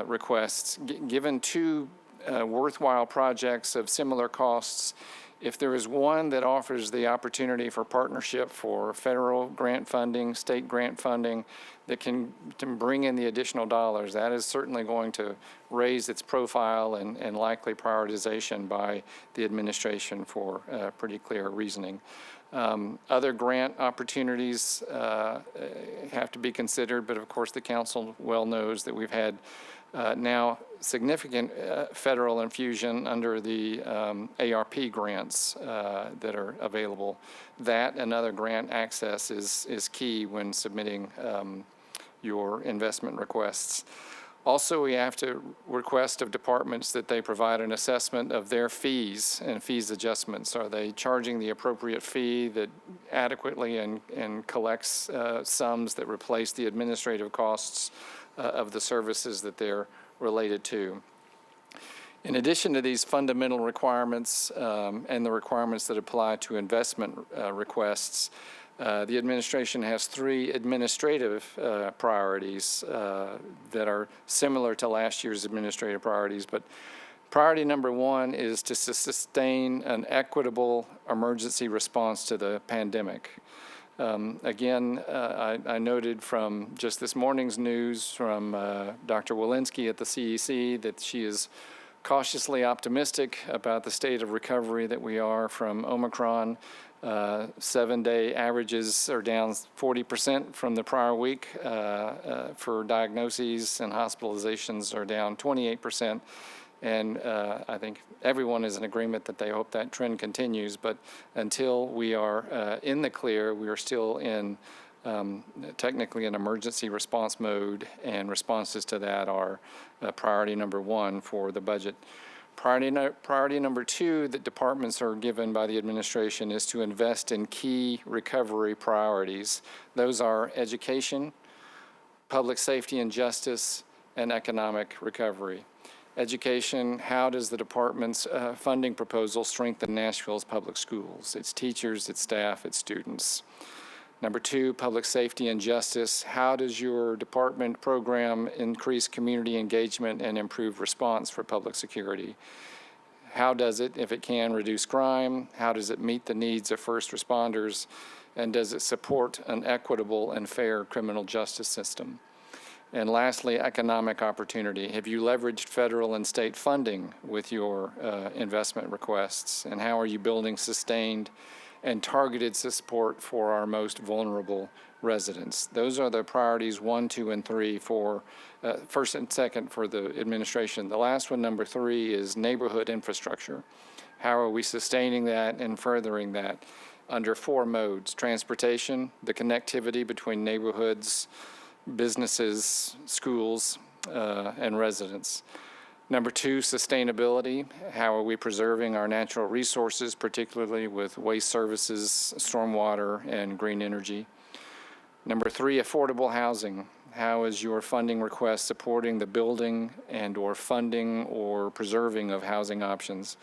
requests. Given two worthwhile projects of similar costs, if there is one that offers the opportunity for partnership for federal grant funding, state grant funding, that can bring in the additional dollars, that is certainly going to raise its profile and likely prioritization by the administration for pretty clear reasoning. Other grant opportunities have to be considered, but of course the council well knows that we've had now significant federal infusion under the ARP grants that are available. That and other grant access is key when submitting your investment requests. Also, we have to request of departments that they provide an assessment of their fees and fees adjustments. Are they charging the appropriate fee that adequately and collects sums that replace the administrative costs of the services that they're related to? In addition to these fundamental requirements and the requirements that apply to investment requests, the administration has three administrative priorities that are similar to last year's administrative priorities, but priority number one is to sustain an equitable emergency response to the pandemic. Again, I noted from just this morning's news from Dr. Walensky at the CEC that she is cautiously optimistic about the state of recovery that we are from Omicron. 7-day averages are down 40% from the prior week. For diagnoses and hospitalizations are down 28%. And I think everyone is in agreement that they hope that trend continues. But until we are in the clear, we are still in technically an emergency response mode, and responses to that are priority number one for the budget. Priority number two that departments are given by the administration is to invest in key recovery priorities. Those are education, public safety and justice, and economic recovery. Education, how does the department's funding proposal strengthen Nashville's public schools, its teachers, its staff, its students? Number two, public safety and justice, how does your department program increase community engagement and improve response for public security? How does it, if it can, reduce crime? How does it meet the needs of first responders? And does it support an equitable and fair criminal justice system? And lastly, economic opportunity. Have you leveraged federal and state funding with your investment requests? And how are you building sustained and targeted support for our most vulnerable residents? Those are the priorities 1, 2, and 3 for first and second for the administration. The last one, number 3, is neighborhood infrastructure. How are we sustaining that and furthering that under 4 modes? Transportation, the connectivity between neighborhoods, businesses, schools, and residents. Number 2, sustainability. How are we preserving our natural resources, particularly with waste services, stormwater, and green energy? Number 3, affordable housing. How is your funding request supporting the building and or funding or preserving of housing options?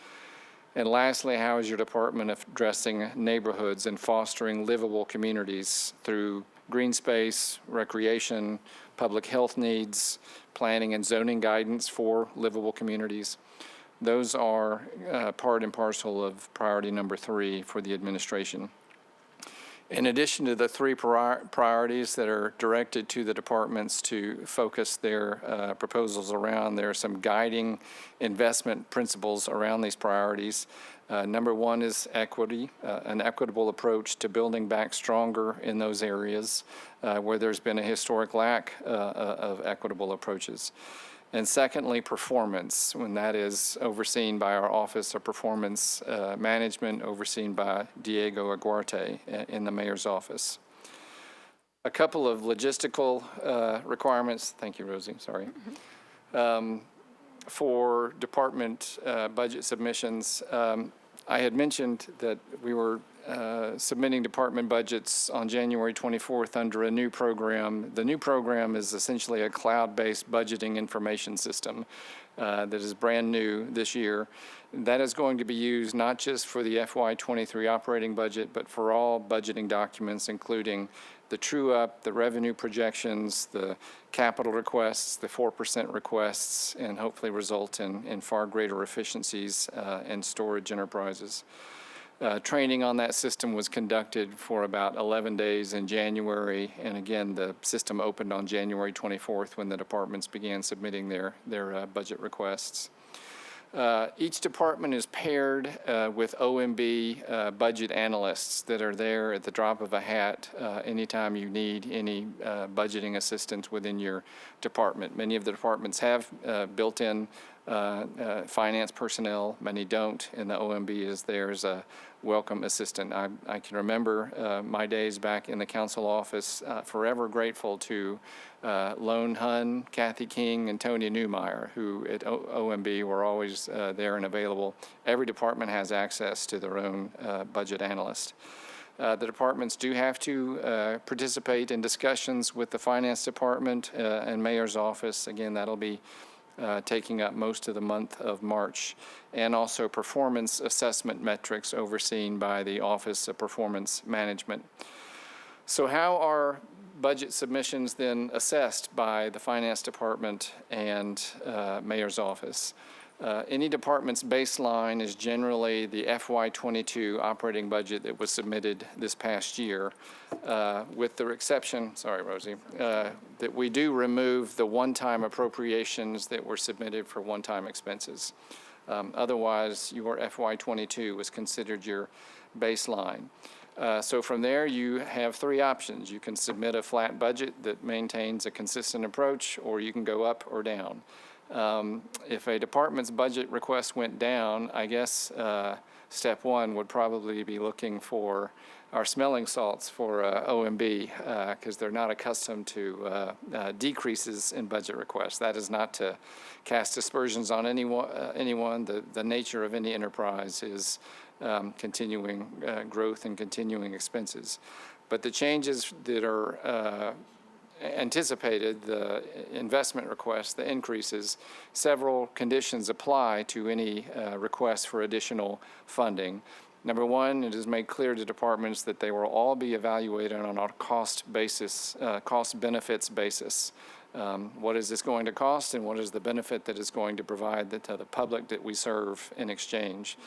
And lastly, how is your department addressing neighborhoods and fostering livable communities through green space, recreation, public health needs, planning and zoning guidance for livable communities? Those are part and parcel of priority number 3 for the administration. In addition to the 3 priorities that are directed to the departments to focus their proposals around, there are some guiding investment principles around these priorities. Number 1 is equity, an equitable approach to building back stronger in those areas where there's been a historic lack of equitable approaches. And secondly, performance, when that is overseen by our Office of Performance Management, overseen by Diego Aguarte in the Mayor's office. A couple of logistical requirements, thank you, Rosie, sorry. For department budget submissions, I had mentioned that we were submitting department budgets on January 24th under a new program. The new program is essentially a cloud-based budgeting information system that is brand new this year. That is going to be used not just for the FY23 operating budget, but for all budgeting documents, including the true-up, the revenue projections, the capital requests, the 4% requests, and hopefully result in far greater efficiencies in storage enterprises. Training on that system was conducted for about 11 days in January, and again, the system opened on January 24th when the departments began submitting their budget requests. Each department is paired with OMB budget analysts that are there at the drop of a hat anytime you need any budgeting assistance within your department. Many of the departments have built-in finance personnel, many don't, and the OMB is there as a welcome assistant. I can remember my days back in the council office, forever grateful to Lone Hun, Kathy King, and Tonya Newmeyer, who at OMB were always there and available. Every department has access to their own budget analyst. The departments do have to participate in discussions with the finance department and mayor's office. Again, that'll be taking up most of the month of March, and also performance assessment metrics overseen by the Office of Performance Management. So how are budget submissions then assessed by the finance department and mayor's office? Any department's baseline is generally the FY22 operating budget that was submitted this past year, with the exception, sorry, Rosie, that we do remove the one-time appropriations that were submitted for one-time expenses. Otherwise, your FY22 was considered your baseline. So from there, you have 3 options. You can submit a flat budget that maintains a consistent approach, or you can go up or down. If a department's budget request went down, I guess step 1 would probably be looking for our smelling salts for OMB, because they're not accustomed to decreases in budget requests. That is not to cast aspersions on anyone. The nature of any enterprise is continuing growth and continuing expenses. But the changes that are anticipated, the investment requests, the increases, several conditions apply to any request for additional funding. Number 1, it is made clear to departments that they will all be evaluated on a cost basis, cost benefits basis. What is this going to cost, and what is the benefit that is going to provide to the public that we serve in exchange?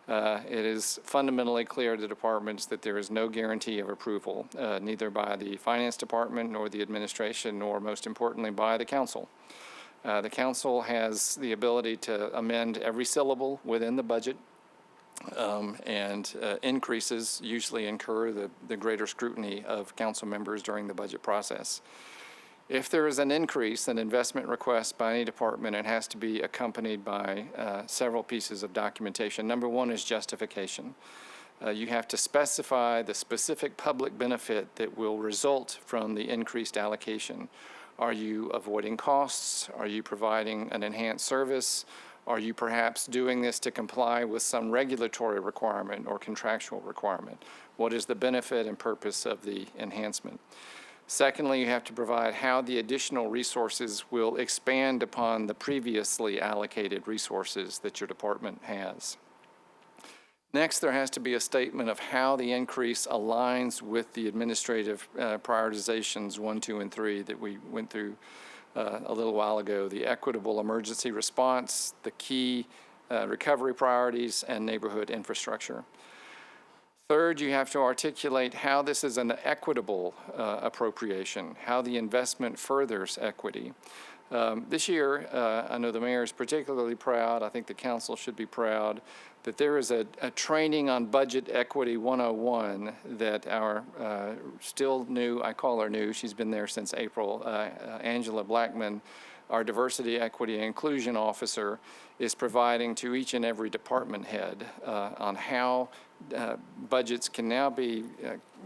It is fundamentally clear to departments that there is no guarantee of approval, neither by the finance department nor the administration, nor most importantly by the council. The council has the ability to amend every syllable within the budget, and increases usually incur the greater scrutiny of council members during the budget process. If there is an increase in investment request by any department, it has to be accompanied by several pieces of documentation. Number 1 is justification. You have to specify the specific public benefit that will result from the increased allocation. Are you avoiding costs? Are you providing an enhanced service? Are you perhaps doing this to comply with some regulatory requirement or contractual requirement? What is the benefit and purpose of the enhancement? Secondly, you have to provide how the additional resources will expand upon the previously allocated resources that your department has. Next, there has to be a statement of how the increase aligns with the administrative prioritizations 1, 2, and 3 that we went through a little while ago. The equitable emergency response, the key recovery priorities, and neighborhood infrastructure. Third, you have to articulate how this is an equitable appropriation, how the investment furthers equity. This year, I know the mayor is particularly proud, I think the council should be proud, that there is a training on Budget Equity 101 that our still new, I call her new, she's been there since April, Angela Blackman, our Diversity, Equity, and Inclusion Officer, is providing to each and every department head on how budgets can now be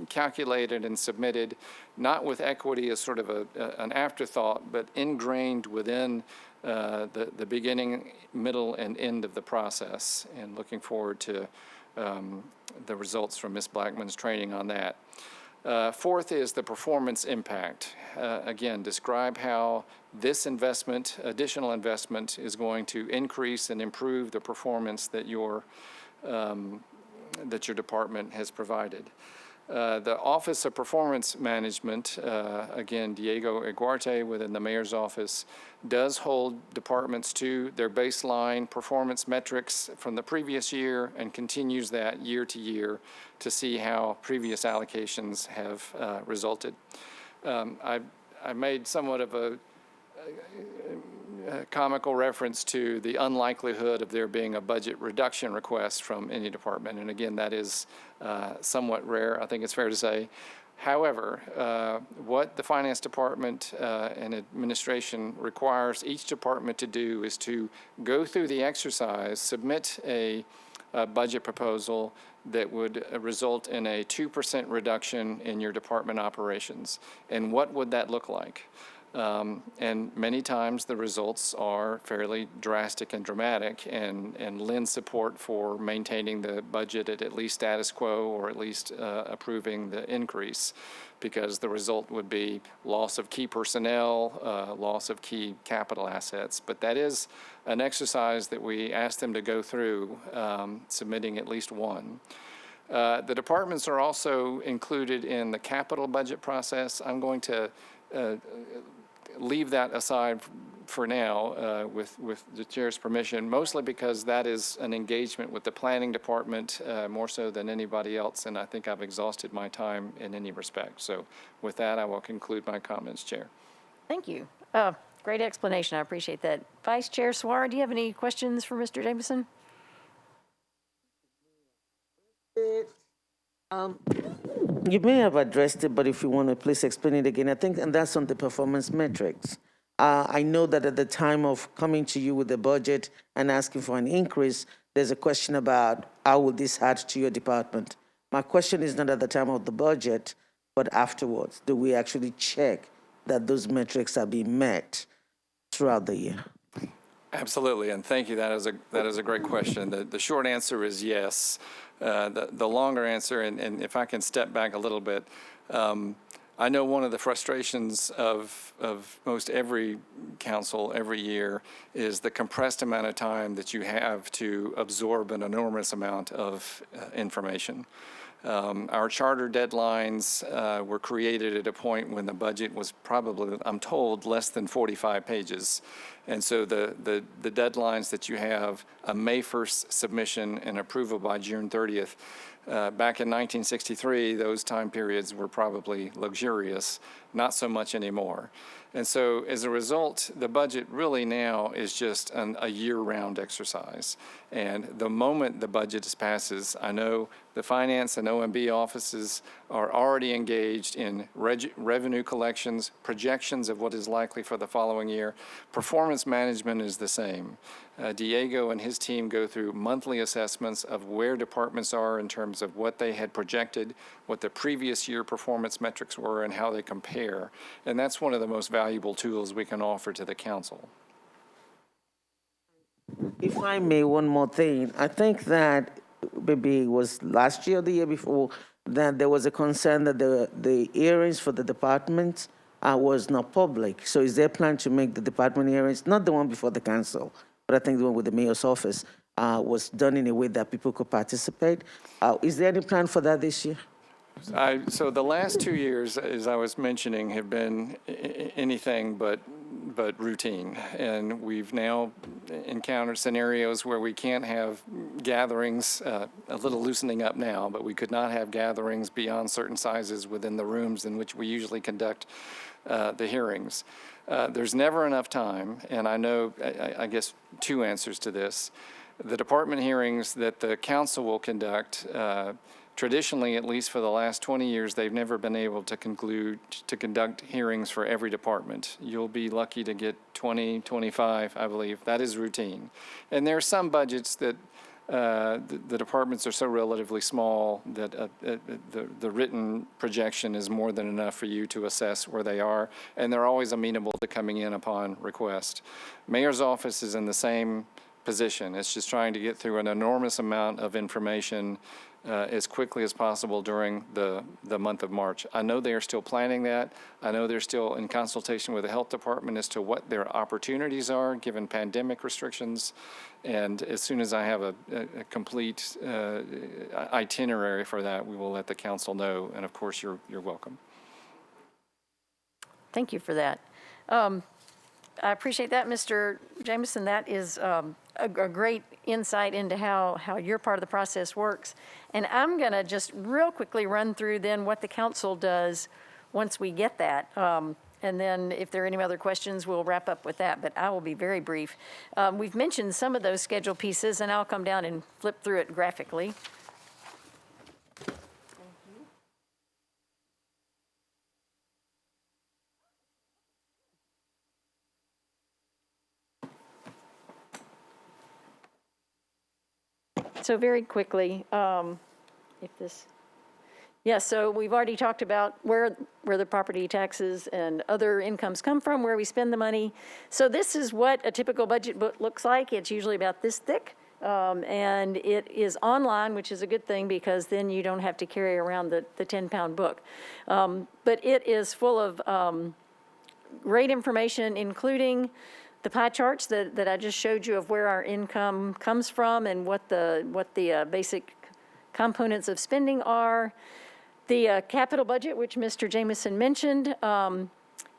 calculated and submitted, not with equity as sort of an afterthought, but ingrained within the beginning, middle, and end of the process. And looking forward to the results from Ms. Blackman's training on that. Fourth is the performance impact. Again, describe how this investment, additional investment, is going to increase and improve the performance that your department has provided. The Office of Performance Management, again, Diego Iguarte within the mayor's office, does hold departments to their baseline performance metrics from the previous year and continues that year to year to see how previous allocations have resulted. I made somewhat of a comical reference to the unlikelihood of there being a budget reduction request from any department. And again, that is somewhat rare, I think it's fair to say. However, what the finance department and administration requires each department to do is to go through the exercise, submit a budget proposal that would result in a 2% reduction in your department operations. And what would that look like? And many times the results are fairly drastic and dramatic and lend support for maintaining the budget at least status quo or at least approving the increase, because the result would be loss of key personnel, loss of key capital assets. But that is an exercise that we ask them to go through, submitting at least one. The departments are also included in the capital budget process. I'm going to leave that aside for now with the chair's permission, mostly because that is an engagement with the planning department more so than anybody else, and I think I've exhausted my time in any respect. So with that, I will conclude my comments, Chair. Thank you. Great explanation. I appreciate that. Vice Chair Swar, do you have any questions for Mr. Jameson? You may have addressed it, but if you want to please explain it again, I think, and that's on the performance metrics. I know that at the time of coming to you with the budget and asking for an increase, there's a question about how will this add to your department? My question is not at the time of the budget, but afterwards. Do we actually check that those metrics are being met throughout the year? Absolutely, and thank you. That is a great question. The short answer is yes. The longer answer, and if I can step back a little bit, I know one of the frustrations of most every council every year is the compressed amount of time that you have to absorb an enormous amount of information. Our charter deadlines were created at a point when the budget was probably, I'm told, less than 45 pages. And so the deadlines that you have, a May 1st submission and approval by June 30th, back in 1963, those time periods were probably luxurious, not so much anymore. And so as a result, the budget really now is just a year-round exercise. And the moment the budget passes, I know the finance and OMB offices are already engaged in revenue collections, projections of what is likely for the following year. Performance management is the same. Diego and his team go through monthly assessments of where departments are in terms of what they had projected, what the previous year performance metrics were, and how they compare. And that's one of the most valuable tools we can offer to the council. If I may, one more thing. I think that maybe it was last year or the year before that there was a concern that the hearings for the department was not public. So is there a plan to make the department hearings, not the one before the council, but I think the one with the mayor's office, was done in a way that people could participate? Is there any plan for that this year? So the last 2 years, as I was mentioning, have been anything but routine. And we've now encountered scenarios where we can't have gatherings, a little loosening up now, but we could not have gatherings beyond certain sizes within the rooms in which we usually conduct the hearings. There's never enough time, and I know, I guess, two answers to this. The department hearings that the council will conduct, traditionally, at least for the last 20 years, they've never been able to conduct hearings for every department. You'll be lucky to get 20, 25, I believe. That is routine. And there are some budgets that the departments are so relatively small that the written projection is more than enough for you to assess where they are, and they're always amenable to coming in upon request. Mayor's office is in the same position. It's just trying to get through an enormous amount of information as quickly as possible during the month of March. I know they are still planning that. I know they're still in consultation with the health department as to what their opportunities are given pandemic restrictions. And as soon as I have a complete itinerary for that, we will let the council know. And of course, you're welcome. Thank you for that. I appreciate that, Mr. Jameson. That is a great insight into how your part of the process works. And I'm going to just real quickly run through then what the council does once we get that. And then if there are any other questions, we'll wrap up with that, but I will be very brief. We've mentioned some of those schedule pieces, and I'll come down and flip through it graphically. So very quickly, so we've already talked about where the property taxes and other incomes come from, where we spend the money. So this is what a typical budget book looks like. It's usually about this thick, and it is online, which is a good thing because then you don't have to carry around the 10-pound book. But it is full of great information, including the pie charts that I just showed you of where our income comes from and what the basic components of spending are. The capital budget, which Mr. Jameson mentioned,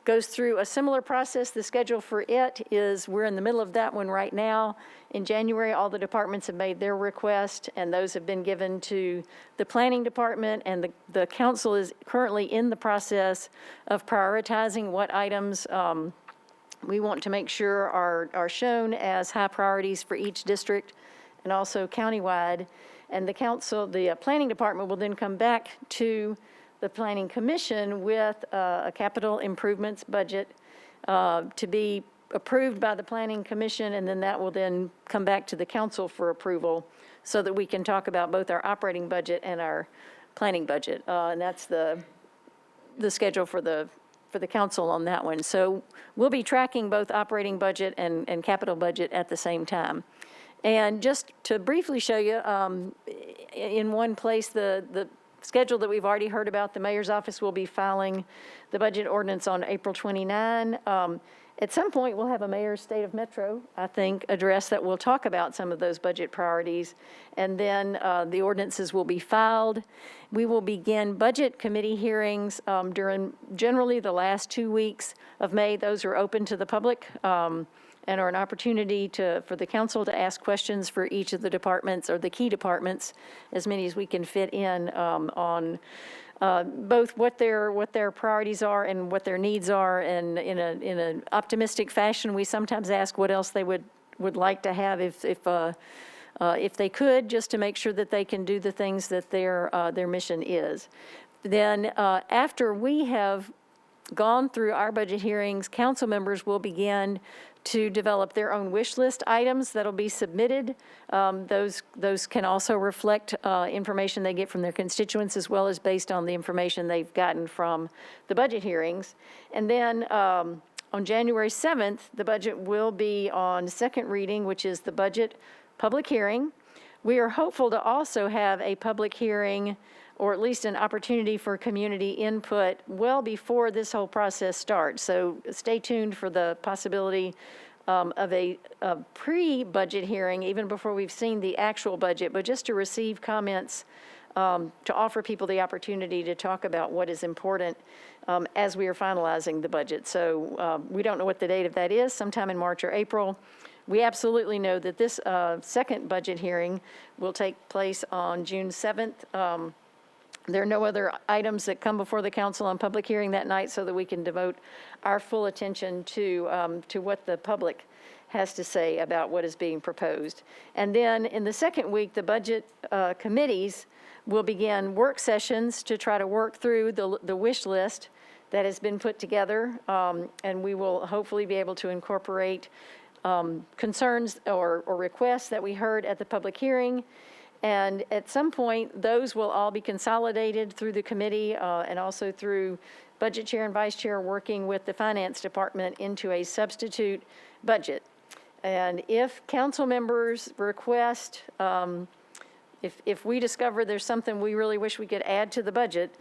goes through a similar process. The schedule for it is, we're in the middle of that one right now. In January, all the departments have made their request, and those have been given to the planning department, and the council is currently in the process of prioritizing what items we want to make sure are shown as high priorities for each district and also countywide. And the council, the planning department will then come back to the planning commission with a capital improvements budget to be approved by the planning commission, and then that will then come back to the council for approval so that we can talk about both our operating budget and our planning budget. And that's the schedule for the council on that one. So we'll be tracking both operating budget and capital budget at the same time. And just to briefly show you, in one place, the schedule that we've already heard about, the mayor's office will be filing the budget ordinance on April 29. At some point, we'll have a mayor's state of Metro, I think, address that will talk about some of those budget priorities. And then the ordinances will be filed. We will begin budget committee hearings during generally the last 2 weeks of May. Those are open to the public and are an opportunity for the council to ask questions for each of the departments or the key departments, as many as we can fit in on both what their priorities are and what their needs are. And in an optimistic fashion, we sometimes ask what else they would like to have if they could, just to make sure that they can do the things that their mission is. Then after we have gone through our budget hearings, council members will begin to develop their own wish list items that'll be submitted. Those can also reflect information they get from their constituents, as well as based on the information they've gotten from the budget hearings. And then on January 7th, the budget will be on second reading, which is the budget public hearing. We are hopeful to also have a public hearing, or at least an opportunity for community input, well before this whole process starts. So stay tuned for the possibility of a pre-budget hearing, even before we've seen the actual budget, but just to receive comments, to offer people the opportunity to talk about what is important as we are finalizing the budget. So we don't know what the date of that is, sometime in March or April. we absolutely know that this second budget hearing will take place on June 7th. There are no other items that come before the council on public hearing that night, so that we can devote our full attention to what the public has to say about what is being proposed. And then in the second week, the budget committees will begin work sessions to try to work through the wish list that has been put together, and we will hopefully be able to incorporate concerns or requests that we heard at the public hearing. And at some point, those will all be consolidated through the committee and also through budget chair and vice chair working with the finance department into a substitute budget. And if council members request, if we discover there's something we really wish we could add to the budget,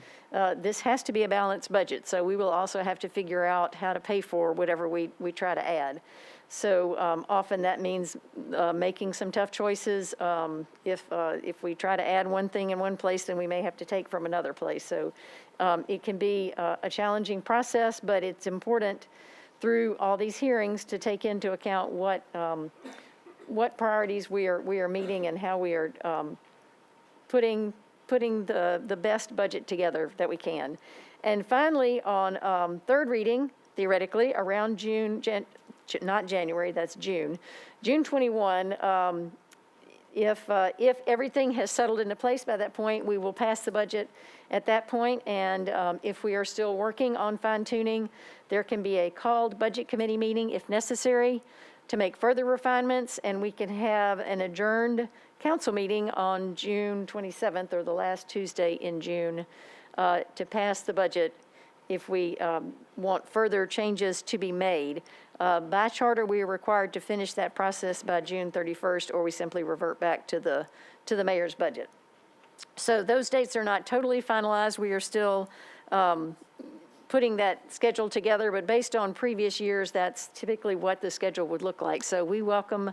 this has to be a balanced budget. So we will also have to figure out how to pay for whatever we try to add. So often that means making some tough choices. If we try to add one thing in one place, then we may have to take from another place. So it can be a challenging process, but it's important through all these hearings to take into account what priorities we are meeting and how we are putting the best budget together that we can. And finally, on third reading, theoretically, around not January, that's June 21, if everything has settled into place by that point, we will pass the budget at that point. And if we are still working on fine-tuning, there can be a called budget committee meeting if necessary to make further refinements, and we can have an adjourned council meeting on June 27th, or the last Tuesday in June, to pass the budget if we want further changes to be made. By charter, we are required to finish that process by June 31st, or we simply revert back to the mayor's budget. So those dates are not totally finalized. We are still putting that schedule together, but based on previous years, that's typically what the schedule would look like. So we welcome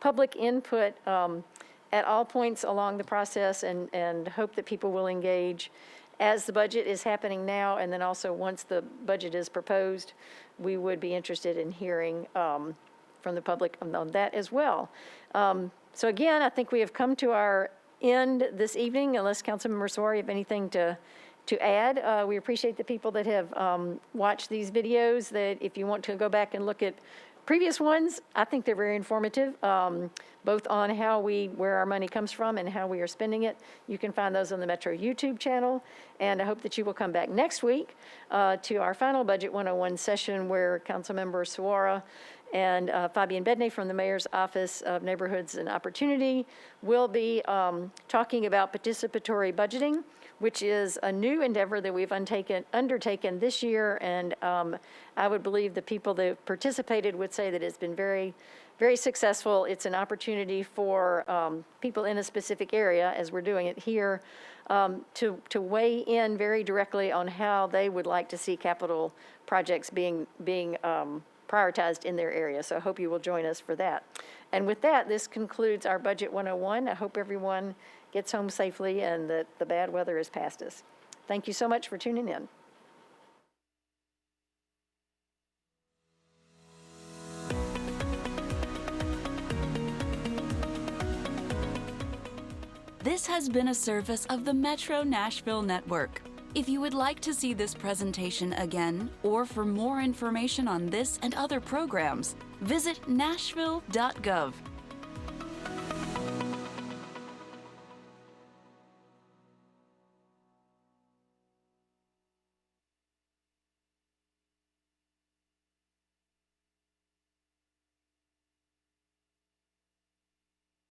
public input at all points along the process, and hope that people will engage as the budget is happening now, and then also once the budget is proposed. We would be interested in hearing from the public on that as well. So again, I think we have come to our end this evening, unless Councilmember Savari have anything to add. We appreciate the people that have watched these videos, that if you want to go back and look at previous ones, I think they're very informative, both on where our money comes from and how we are spending it. You can find those on the Metro YouTube channel, and I hope that you will come back next week to our final Budget 101 session, where Councilmember Suara and Fabian Bedney from the Mayor's Office of Neighborhoods and Opportunity will be talking about participatory budgeting, which is a new endeavor that we've undertaken this year. And I would believe the people that participated would say that it's been very, very successful. It's an opportunity for people in a specific area, as we're doing it here, to weigh in very directly on how they would like to see capital projects being prioritized in their area. So I hope you will join us for that. And with that, this concludes our Budget 101. I hope everyone gets home safely and that the bad weather is past us. Thank you so much for tuning in. This has been a service of the Metro Nashville Network. If you would like to see this presentation again, or for more information on this and other programs, visit nashville.gov.